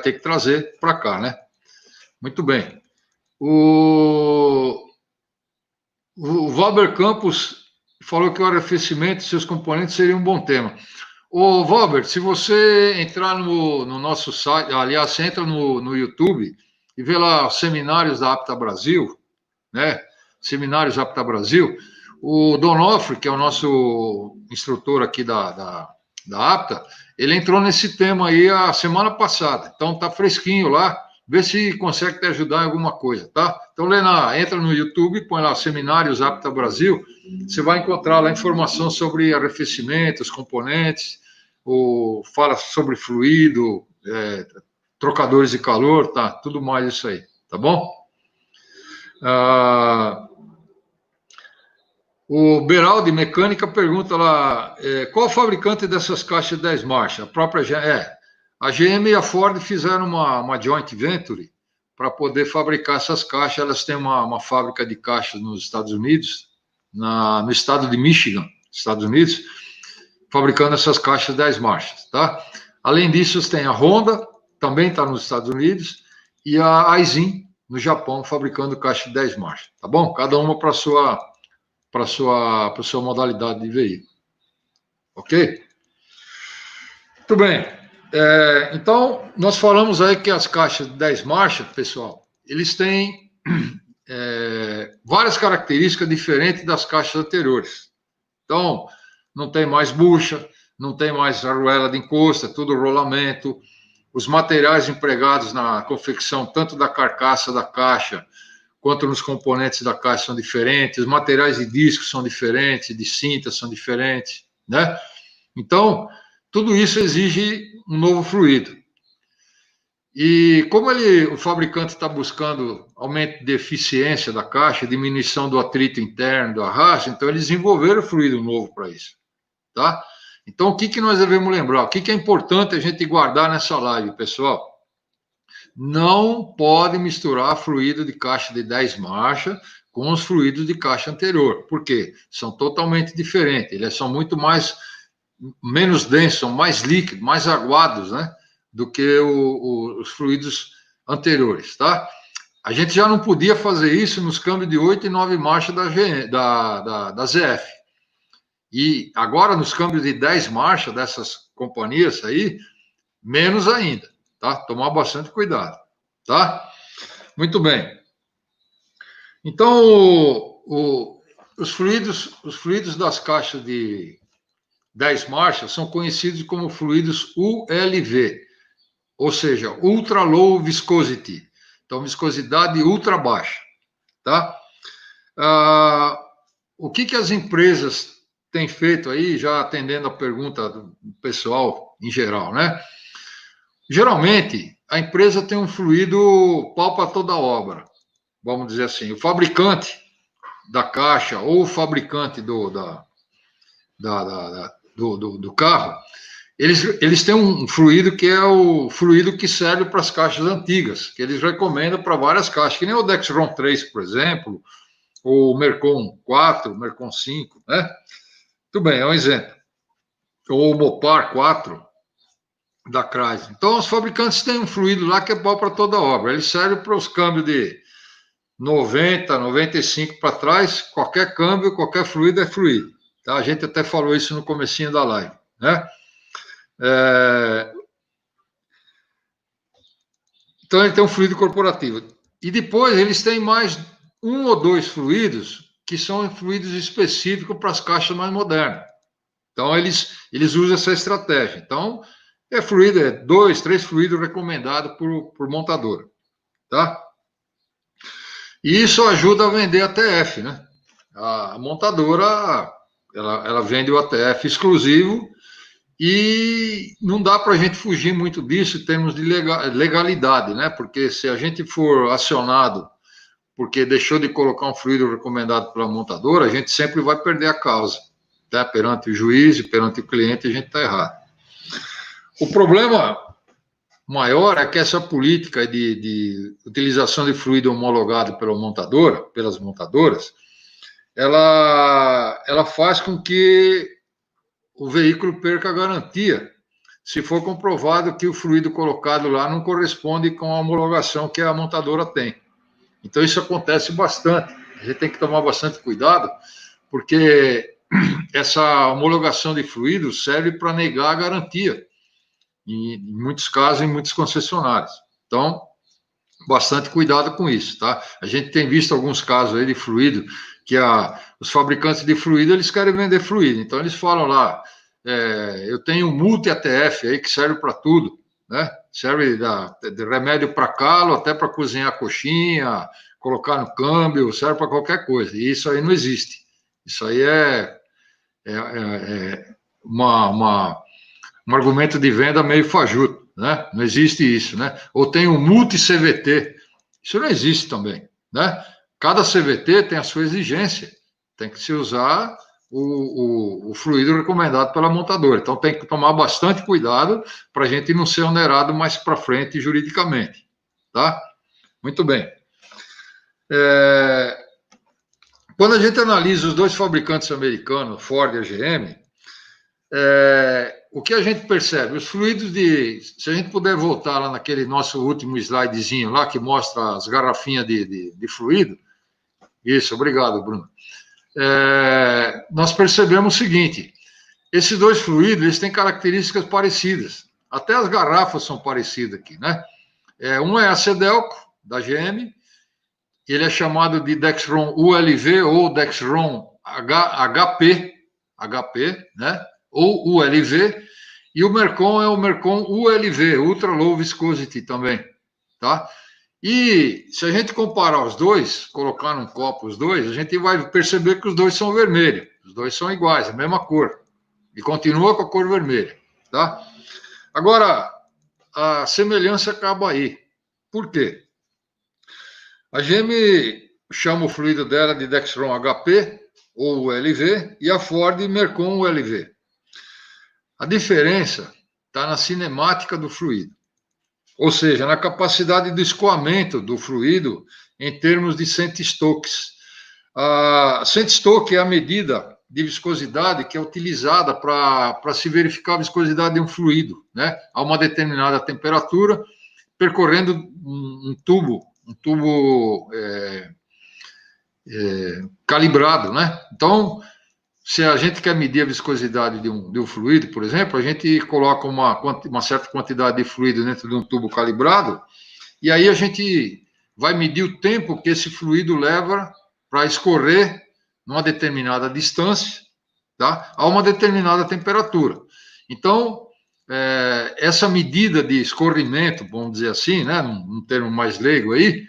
ter que trazer para cá, né? Muito bem. O Valber Campos falou que o arrefecimento e seus componentes seria um bom tema. Ô, Robert, se você entrar no nosso site, aliás, você entra no YouTube e vê lá os seminários da Apta Brasil, né? Seminários Apta Brasil, o Donofre, que é o nosso instrutor aqui da Apta, ele entrou nesse tema aí a semana passada, então tá fresquinho lá, vê se consegue te ajudar em alguma coisa, tá? Então, Lena, entra no YouTube, põe lá Seminários Apta Brasil, você vai encontrar lá informação sobre arrefecimento, os componentes, fala sobre fluido, trocadores de calor, tá? Tudo mais isso aí, tá bom? O Beraldi Mecânica pergunta lá, qual o fabricante dessas caixas de 10 marchas? A própria a GM e a Ford fizeram uma joint venture para poder fabricar essas caixas. Elas têm uma fábrica de caixas nos Estados Unidos, no estado de Michigan, Estados Unidos, fabricando essas caixas 10 marchas, tá? Além disso, tem a Honda, também está nos Estados Unidos, e a Aisin, no Japão, fabricando caixa de 10 marchas, tá bom? Cada uma para a sua modalidade de veículo. Ok? Muito bem. Então, nós falamos aí que as caixas de 10 marchas, pessoal, eles têm várias características diferentes das caixas anteriores. Então, não tem mais bucha, não tem mais arruela de encosto, é tudo rolamento. Os materiais empregados na confecção, tanto da carcaça da caixa, quanto nos componentes da caixa são diferentes, os materiais de disco são diferentes, de cinta são diferentes, né? Então, tudo isso exige um novo fluido. E como o fabricante está buscando aumento de eficiência da caixa, diminuição do atrito interno, do arrasto, então eles desenvolveram fluido novo para isso, tá? Então, o que nós devemos lembrar? O que é importante a gente guardar nessa live, pessoal? Não pode misturar fluido de caixa de 10 marchas com os fluidos de caixa anterior. Por quê? São totalmente diferentes. Eles são muito menos densos, são mais líquidos, mais aguados, né? Do que os fluidos anteriores, tá? A gente já não podia fazer isso nos câmbios de 8 e 9 marchas da ZF. E agora, nos câmbios de 10 marchas dessas companhias aí, menos ainda, tá? Tomar bastante cuidado, tá? Muito bem. Então, os fluidos das caixas de 10 marchas são conhecidos como fluidos ULV, ou seja, Ultra Low Viscosity. Então, viscosidade ultra baixa, tá? O que as empresas têm feito aí, já atendendo a pergunta do pessoal em geral, né? Geralmente, a empresa tem um fluido pau para toda obra, vamos dizer assim. O fabricante da caixa ou o fabricante do carro, eles têm um fluido que é o fluido que serve para as caixas antigas, que eles recomendam para várias caixas, que nem o Dexron 3, por exemplo, ou o Mercon 4, Mercon 5, né? Muito bem, é um exemplo. Ou o Mopar 4 da Chrysler. Então, os fabricantes têm um fluido lá que é pau para toda obra. Ele serve para os câmbios de 90, 95 para trás, qualquer câmbio, qualquer fluido é fluido. Tá? A gente até falou isso no comecinho da live, né? Então, ele tem um fluido corporativo. E depois, eles têm mais um ou dois fluidos que são fluidos específicos para as caixas mais modernas. Então, eles usam essa estratégia. Então, fluido, 2, 3 fluidos recomendados por montadora, tá? E isso ajuda a vender ATF, né? A montadora, ela vende o ATF exclusivo e não dá para a gente fugir muito disso em termos de legalidade, né? Porque se a gente for acionado porque deixou de colocar um fluido recomendado pela montadora, a gente sempre vai perder a causa, tá? Perante o juiz e perante o cliente, a gente está errado. O problema maior é que essa política de utilização de fluido homologado pelas montadoras, ela faz com que o veículo perca a garantia, se for comprovado que o fluido colocado lá não corresponde com a homologação que a montadora tem. Então, isso acontece bastante. A gente tem que tomar bastante cuidado, porque essa homologação de fluido serve para negar a garantia, em muitos casos, em muitas concessionárias. Então, bastante cuidado com isso, tá? A gente tem visto alguns casos aí de fluido, que os fabricantes de fluido, eles querem vender fluido, então eles falam lá, eu tenho um multi-ATF aí que serve para tudo, né? Serve de remédio para calo, até para cozinhar coxinha, colocar no câmbio, serve para qualquer coisa, e isso aí não existe. Isso aí é um argumento de venda meio fajuto, né? Não existe isso, né? Ou tem um multi-CVT, isso não existe também, né? Cada CVT tem a sua exigência, tem que se usar o fluido recomendado pela montadora. Então tem que tomar bastante cuidado para a gente não ser onerado mais para frente juridicamente, tá? Muito bem. Quando a gente analisa os dois fabricantes americanos, Ford e a GM, o que a gente percebe? Os fluidos se a gente puder voltar lá naquele nosso último slidezinho lá, que mostra as garrafinhas de fluido. Isso, obrigado, Bruno. Nós percebemos o seguinte, esses dois fluidos, eles têm características parecidas. Até as garrafas são parecidas aqui, né? Um é a Cedelco, da GM, ele é chamado de Dexron ULV ou Dexron HP, né? Ou ULV, e o Mercon é o Mercon ULV, Ultra Low Viscosity também, tá? E se a gente comparar os dois, colocar num copo os dois, a gente vai perceber que os dois são vermelhos, os dois são iguais, a mesma cor, e continua com a cor vermelha, tá? Agora, a semelhança acaba aí. Por quê? A GM chama o fluido dela de Dexron HP, ou ULV, e a Ford Mercon ULV. A diferença está na cinemática do fluido, ou seja, na capacidade de escoamento do fluido em termos de cento-stokes. A cento-stoke é a medida de viscosidade que é utilizada para se verificar a viscosidade de um fluido, né, a uma determinada temperatura, percorrendo um tubo calibrado, né? Então, se a gente quer medir a viscosidade de um fluido, por exemplo, a gente coloca uma certa quantidade de fluido dentro de um tubo calibrado, e aí a gente vai medir o tempo que esse fluido leva para escorrer numa determinada distância, tá? A uma determinada temperatura. Então, essa medida de escorrimento, vamos dizer assim, né, num termo mais leigo aí,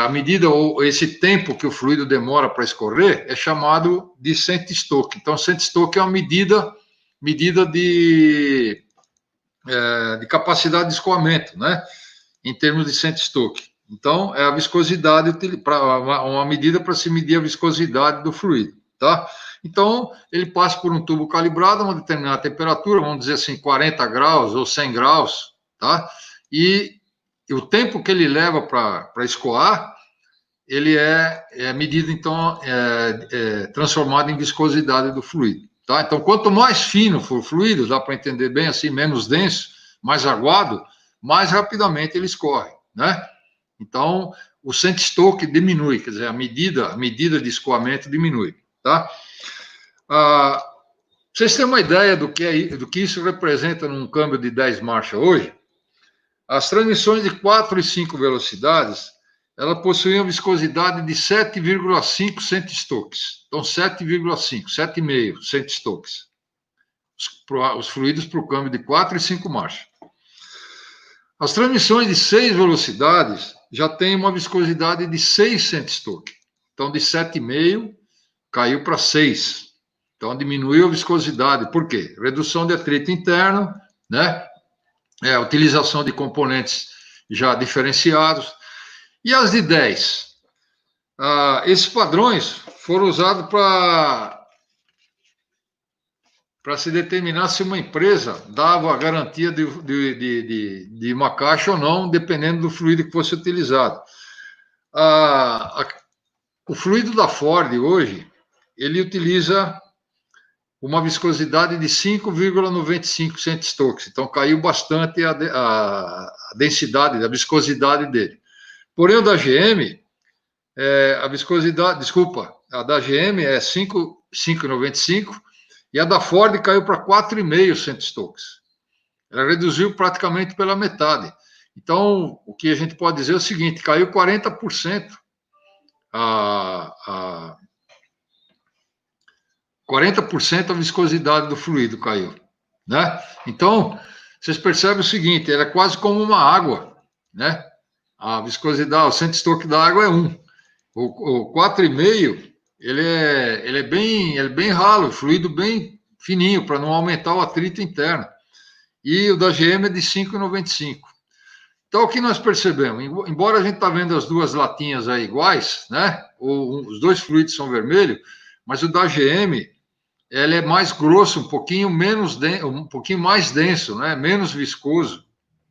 a medida ou esse tempo que o fluido demora para escorrer é chamado de cento-stoke. Então, cento-stoke é uma medida de capacidade de escoamento, né? Em termos de cento-stoke. Então, é a viscosidade, uma medida para se medir a viscosidade do fluido, tá? Então, ele passa por um tubo calibrado a uma determinada temperatura, vamos dizer assim, 40 graus ou 100 graus, tá? E o tempo que ele leva para escoar, ele é medido, então, transformado em viscosidade do fluido, tá? Então, quanto mais fino for o fluido, dá para entender bem assim, menos denso, mais aguado, mais rapidamente ele escorre, né? Então, o cento-stoke diminui, quer dizer, a medida de escoamento diminui, tá? Vocês têm uma ideia do que isso representa num câmbio de 10 marchas hoje? As transmissões de 4 e 5 velocidades, ela possuíam viscosidade de 7,5 cento-stokes. Então, 7,5 cento-stokes. Os fluidos para o câmbio de 4 e 5 marchas. As transmissões de 6 velocidades já têm uma viscosidade de 6 cento-stokes. Então, de 7,5 caiu para 6. Então, diminuiu a viscosidade. Por quê? Redução de atrito interno, né? Utilização de componentes já diferenciados. E as de 10? Esses padrões foram usados para se determinar se uma empresa dava a garantia de uma caixa ou não, dependendo do fluido que fosse utilizado. O fluido da Ford hoje, ele utiliza uma viscosidade de 5,95 cento-stokes. Então, caiu bastante a densidade, a viscosidade dele. Porém, o da GM, a da GM é 5 5,95, e a da Ford caiu para 4,5 centstokes. Ela reduziu praticamente pela metade. Então, o que a gente pode dizer é o seguinte, caiu 40%, 40% a viscosidade do fluido caiu, né? Então, vocês percebem o seguinte, ela é quase como uma água, né? A viscosidade, o centstoke da água é 1. O 4,5, ele é bem ralo, fluido bem fininho, para não aumentar o atrito interno. E o da GM é de 5,95. Então, o que nós percebemos? Embora a gente está vendo as duas latinhas aí iguais, né? Os dois fluidos são vermelhos, mas o da GM, ele é mais grosso, um pouquinho mais denso, né? Menos viscoso.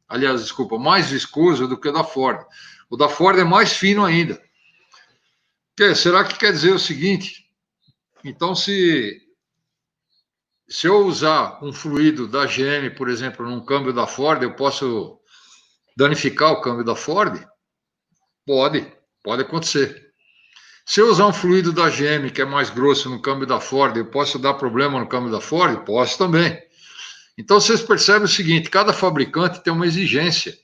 Aliás, desculpa, mais viscoso do que o da Ford. O da Ford é mais fino ainda. Será que quer dizer o seguinte? Então, se eu usar um fluido da GM, por exemplo, num câmbio da Ford, eu posso danificar o câmbio da Ford? Pode acontecer. Se eu usar um fluido da GM, que é mais grosso no câmbio da Ford, eu posso dar problema no câmbio da Ford? Posso também. Então, vocês percebem o seguinte, cada fabricante tem uma exigência,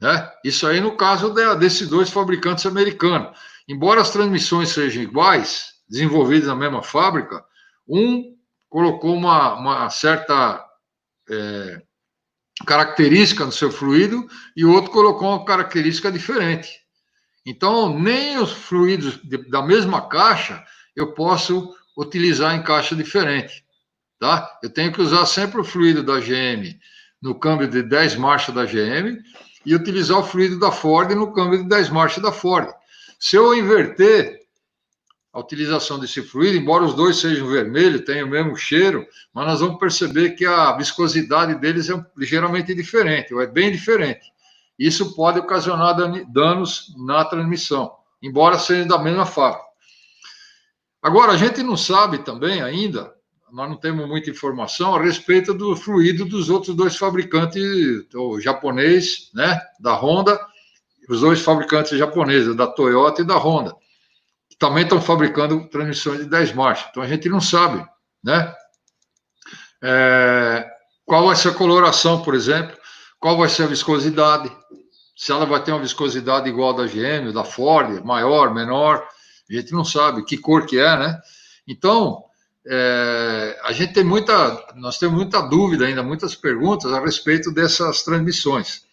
né? Isso aí no caso desses dois fabricantes americanos. Embora as transmissões sejam iguais, desenvolvidas na mesma fábrica, um colocou uma certa característica no seu fluido e o outro colocou uma característica diferente. Então, nem os fluidos da mesma caixa eu posso utilizar em caixa diferente, tá? Eu tenho que usar sempre o fluido da GM no câmbio de 10 marchas da GM e utilizar o fluido da Ford no câmbio de 10 marchas da Ford. Se eu inverter a utilização desse fluido, embora os dois sejam vermelhos, tenham o mesmo cheiro, mas nós vamos perceber que a viscosidade deles é ligeiramente diferente, ou é bem diferente. Isso pode ocasionar danos na transmissão, embora seja da mesma fábrica. Agora, a gente não sabe também ainda, nós não temos muita informação a respeito do fluido dos outros dois fabricantes, o japonês, né, da Honda, os dois fabricantes japoneses, da Toyota e da Honda, que também estão fabricando transmissões de 10 marchas. Então, a gente não sabe, né? Qual vai ser a coloração, por exemplo, qual vai ser a viscosidade, se ela vai ter uma viscosidade igual da GM, da Ford, maior, menor, a gente não sabe que cor que é, né? Então, nós temos muita dúvida ainda, muitas perguntas a respeito dessas transmissões.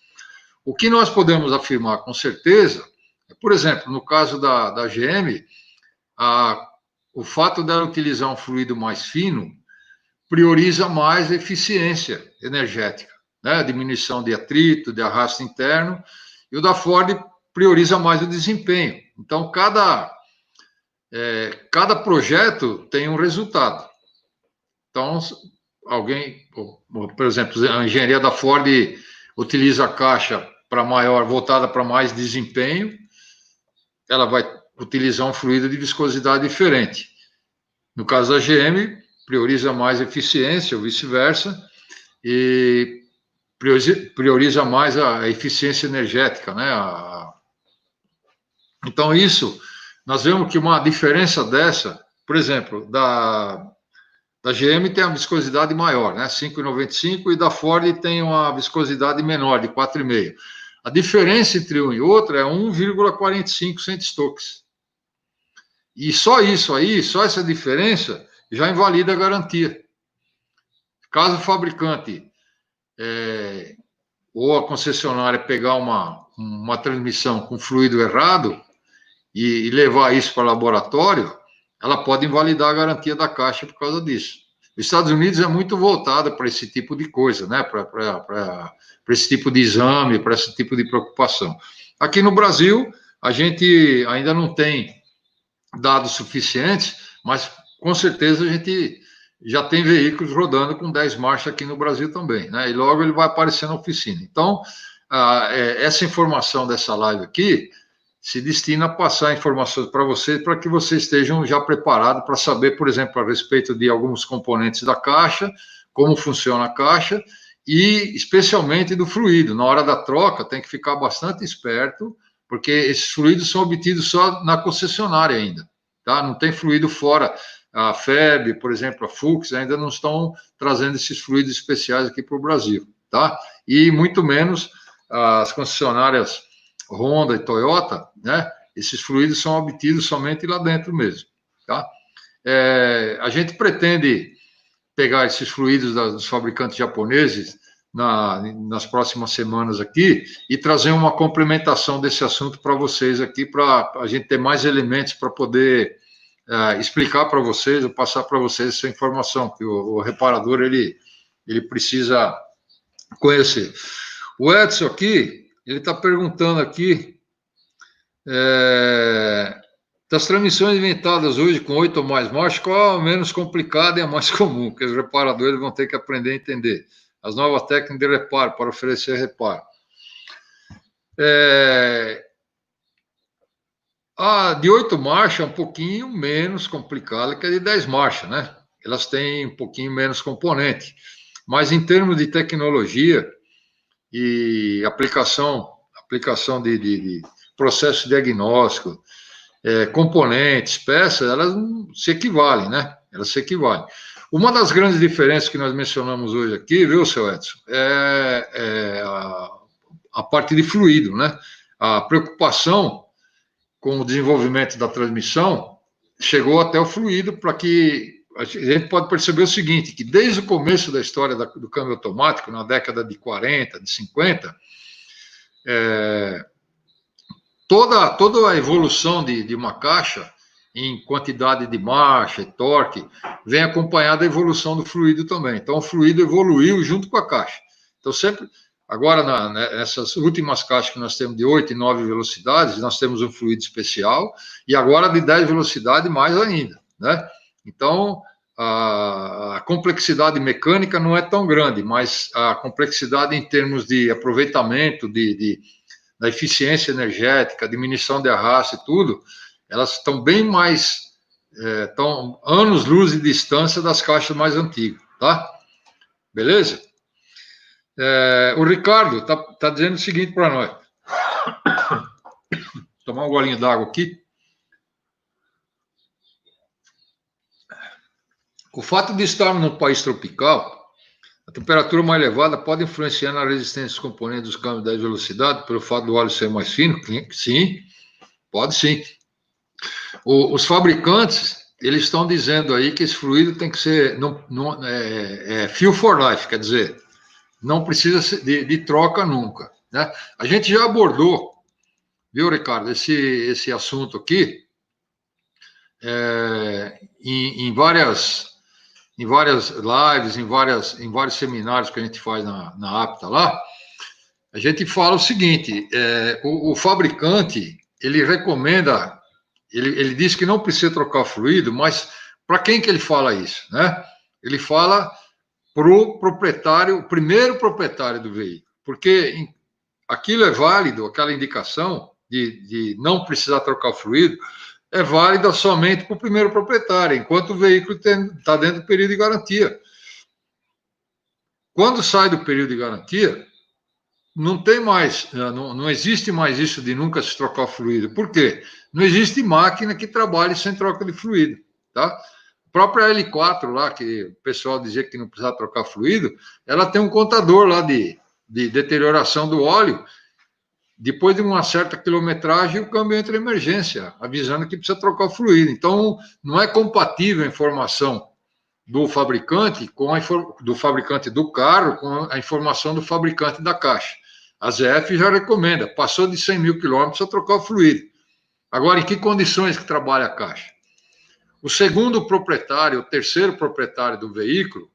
O que nós podemos afirmar com certeza, por exemplo, no caso da GM, o fato dela utilizar um fluido mais fino prioriza mais a eficiência energética, né? A diminuição de atrito, de arrasto interno, e o da Ford prioriza mais o desempenho. Então, cada projeto tem um resultado. Então, por exemplo, a engenharia da Ford utiliza a caixa voltada para mais desempenho, ela vai utilizar um fluido de viscosidade diferente. No caso da GM, prioriza mais eficiência, ou vice-versa, e prioriza mais a eficiência energética, né? Então, nós vemos que uma diferença dessa, por exemplo, da GM tem a viscosidade maior, né? 5,95, e da Ford tem uma viscosidade menor, de 4,5. A diferença entre um e outro é 1,45 centstokes. E só isso aí, só essa diferença, já invalida a garantia. Caso o fabricante ou a concessionária pegar uma transmissão com fluido errado e levar isso para o laboratório, ela pode invalidar a garantia da caixa por causa disso. Os Estados Unidos é muito voltado para esse tipo de coisa, né? Para esse tipo de exame, para esse tipo de preocupação. Aqui no Brasil, a gente ainda não tem dados suficientes, mas com certeza a gente já tem veículos rodando com 10 marchas aqui no Brasil também, né? E logo ele vai aparecer na oficina. Então, essa informação dessa live aqui se destina a passar informações para vocês, para que vocês estejam já preparados para saber, por exemplo, a respeito de alguns componentes da caixa, como funciona a caixa, e especialmente do fluido. Na hora da troca, tem que ficar bastante esperto, porque esses fluidos são obtidos só na concessionária ainda, tá? Não tem fluido fora a FEB, por exemplo, a Fuchs, ainda não estão trazendo esses fluidos especiais aqui para o Brasil, tá? E muito menos as concessionárias Honda e Toyota, né? Esses fluidos são obtidos somente lá dentro mesmo, tá? A gente pretende pegar esses fluidos dos fabricantes japoneses nas próximas semanas aqui e trazer uma complementação desse assunto para vocês aqui, para a gente ter mais elementos para poder explicar para vocês, ou passar para vocês essa informação, que o reparador, ele precisa conhecer. O Edson aqui, ele está perguntando aqui, das transmissões inventadas hoje com 8 ou mais marchas, qual a menos complicada e a mais comum, que os reparadores vão ter que aprender a entender? As novas técnicas de reparo, para oferecer reparo. A de 8 marchas é um pouquinho menos complicada que a de 10 marchas, né? Elas têm um pouquinho menos componente. Mas em termos de tecnologia e aplicação de processo diagnóstico, componentes, peças, elas se equivalem, né? Elas se equivalem. Uma das grandes diferenças que nós mencionamos hoje aqui, viu, seu Edson, é a parte de fluido, né? A preocupação com o desenvolvimento da transmissão chegou até o fluido, para que a gente pode perceber o seguinte, que desde o começo da história do câmbio automático, na década de 40, de 50, toda a evolução de uma caixa em quantidade de marcha e torque vem acompanhada da evolução do fluido também. Então, o fluido evoluiu junto com a caixa. Então, sempre, agora, nessas últimas caixas que nós temos de 8 e 9 velocidades, nós temos um fluido especial, e agora de 10 velocidades mais ainda, né? Então, a complexidade mecânica não é tão grande, mas a complexidade em termos de aproveitamento, da eficiência energética, diminuição de arrasto e tudo, elas estão bem mais, estão anos-luz de distância das caixas mais antigas, tá? Beleza? O Ricardo tá dizendo o seguinte para nós. Vou tomar um golinho d'água aqui. O fato de estarmos num país tropical, a temperatura mais elevada pode influenciar na resistência dos componentes dos câmbios de velocidade, pelo fato do óleo ser mais fino? Sim, pode sim. Os fabricantes, eles estão dizendo aí que esse fluido tem que ser feel for life, quer dizer, não precisa de troca nunca, né? A gente já abordou, viu, Ricardo, esse assunto aqui em várias lives, em vários seminários que a gente faz na APTA lá. A gente fala o seguinte, o fabricante, ele recomenda, ele diz que não precisa trocar fluido, mas para quem que ele fala isso, né? Ele fala para o proprietário, o primeiro proprietário do veículo, porque aquilo é válido, aquela indicação de não precisar trocar fluido, é válida somente para o primeiro proprietário, enquanto o veículo está dentro do período de garantia. Quando sai do período de garantia, não tem mais, não existe mais isso de nunca se trocar fluido. Por quê? Não existe máquina que trabalhe sem troca de fluido, tá? A própria L4 lá, que o pessoal dizia que não precisava trocar fluido, ela tem um contador lá de deterioração do óleo. Depois de uma certa quilometragem, o câmbio entra em emergência, avisando que precisa trocar o fluido. Então, não é compatível a informação do fabricante do fabricante do carro com a informação do fabricante da caixa. A ZF já recomenda, passou de 100 mil quilômetros, precisa trocar o fluido. Agora, em que condições que trabalha a caixa? O segundo proprietário, o terceiro proprietário do veículo,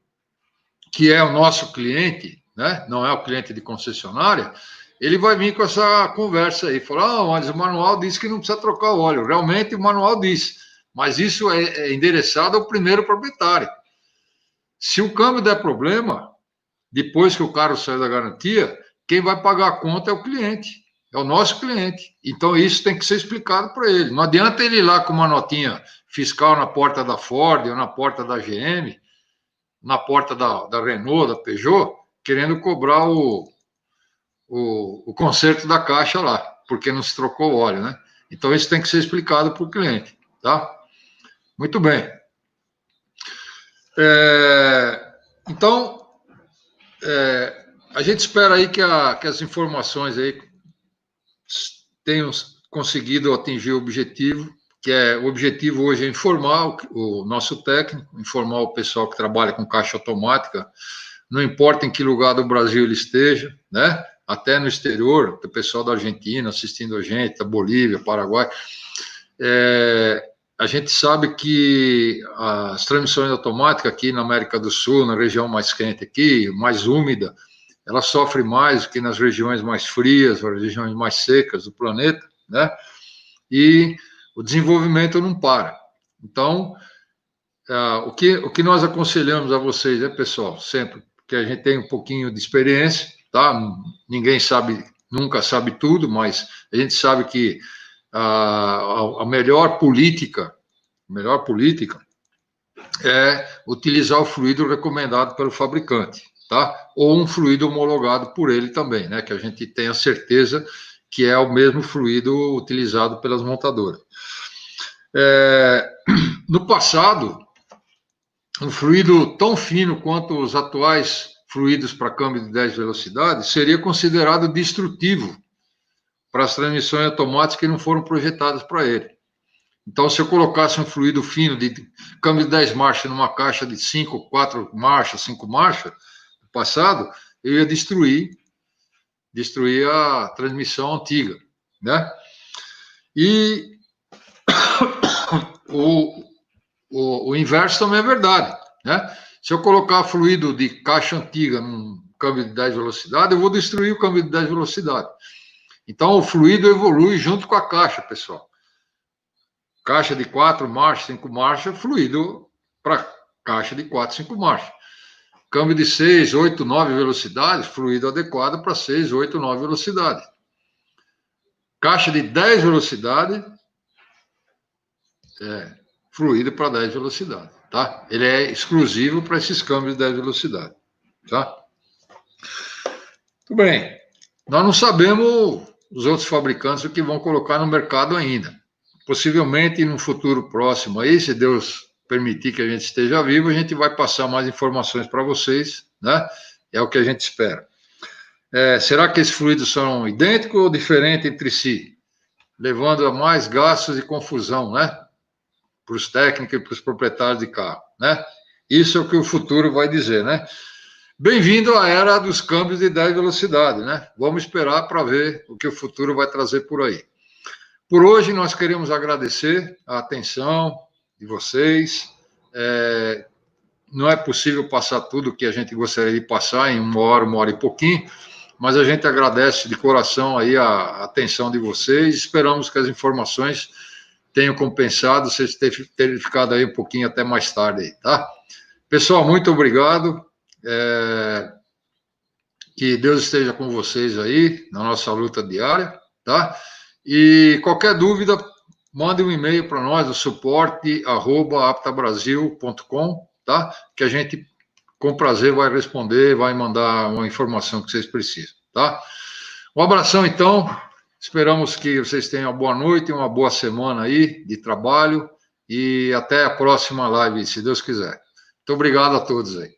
que é o nosso cliente, né? Não é o cliente de concessionária, ele vai vir com essa conversa aí, falar, mas o manual diz que não precisa trocar o óleo. Realmente o manual diz, mas isso é endereçado ao primeiro proprietário. Se o câmbio der problema, depois que o carro saiu da garantia, quem vai pagar a conta é o cliente, é o nosso cliente. Então isso tem que ser explicado para ele. Não adianta ele ir lá com uma notinha fiscal na porta da Ford ou na porta da GM, na porta da Renault, da Peugeot, querendo cobrar o conserto da caixa lá, porque não se trocou o óleo, né? Então, isso tem que ser explicado para o cliente, tá? Muito bem. Então, a gente espera aí que as informações aí tenham conseguido atingir o objetivo, que o objetivo hoje é informar o nosso técnico, informar o pessoal que trabalha com caixa automática, não importa em que lugar do Brasil ele esteja, né? Até no exterior, o pessoal da Argentina assistindo a gente, da Bolívia, Paraguai. A gente sabe que as transmissões automáticas aqui na América do Sul, na região mais quente aqui, mais úmida, ela sofre mais que nas regiões mais frias, nas regiões mais secas do planeta, né? E o desenvolvimento não para. Então, o que nós aconselhamos a vocês, pessoal, sempre que a gente tem um pouquinho de experiência, tá? Ninguém sabe, nunca sabe tudo, mas a gente sabe que a melhor política é utilizar o fluido recomendado pelo fabricante, tá? Ou um fluido homologado por ele também, né? Que a gente tenha certeza que é o mesmo fluido utilizado pelas montadoras. No passado, um fluido tão fino quanto os atuais fluidos para câmbio de 10 velocidades seria considerado destrutivo para as transmissões automáticas que não foram projetadas para ele. Então, se eu colocasse um fluido fino de câmbio de 10 marchas numa caixa de 5, 4 marchas, 5 marchas, no passado, eu ia destruir a transmissão antiga, né? E o inverso também é verdade, né? Se eu colocar fluido de caixa antiga num câmbio de 10 velocidades, eu vou destruir o câmbio de 10 velocidades. Então, o fluido evolui junto com a caixa, pessoal. Caixa de 4 marchas, 5 marchas, fluido para caixa de 4, 5 marchas. Câmbio de 6, 8, 9 velocidades, fluido adequado para 6, 8, 9 velocidades. Caixa de 10 velocidades, fluido para 10 velocidades, tá? Ele é exclusivo para esses câmbios de 10 velocidades, tá? Tudo bem. Nós não sabemos os outros fabricantes o que vão colocar no mercado ainda. Possivelmente, no futuro próximo aí, se Deus permitir que a gente esteja vivo, a gente vai passar mais informações para vocês, né? É o que a gente espera. Será que esses fluidos são idênticos ou diferentes entre si? Levando a mais gastos e confusão, né? Para os técnicos e para os proprietários de carro, né? Isso é o que o futuro vai dizer, né? Bem-vindo à era dos câmbios de 10 velocidades, né? Vamos esperar para ver o que o futuro vai trazer por aí. Por hoje, nós queremos agradecer a atenção de vocês. Não é possível passar tudo que a gente gostaria de passar em uma hora e pouquinho, mas a gente agradece de coração aí a atenção de vocês. Esperamos que as informações tenham compensado vocês terem ficado aí um pouquinho até mais tarde aí, tá? Pessoal, muito obrigado. Que Deus esteja com vocês aí na nossa luta diária, tá? E qualquer dúvida, mande um e-mail para nós, o suporte@aptabrasil.com, tá? Que a gente, com prazer, vai responder, vai mandar uma informação que vocês precisam, tá? Um abração, então. Esperamos que vocês tenham uma boa noite, uma boa semana aí de trabalho e até a próxima live, se Deus quiser. Muito obrigado a todos aí.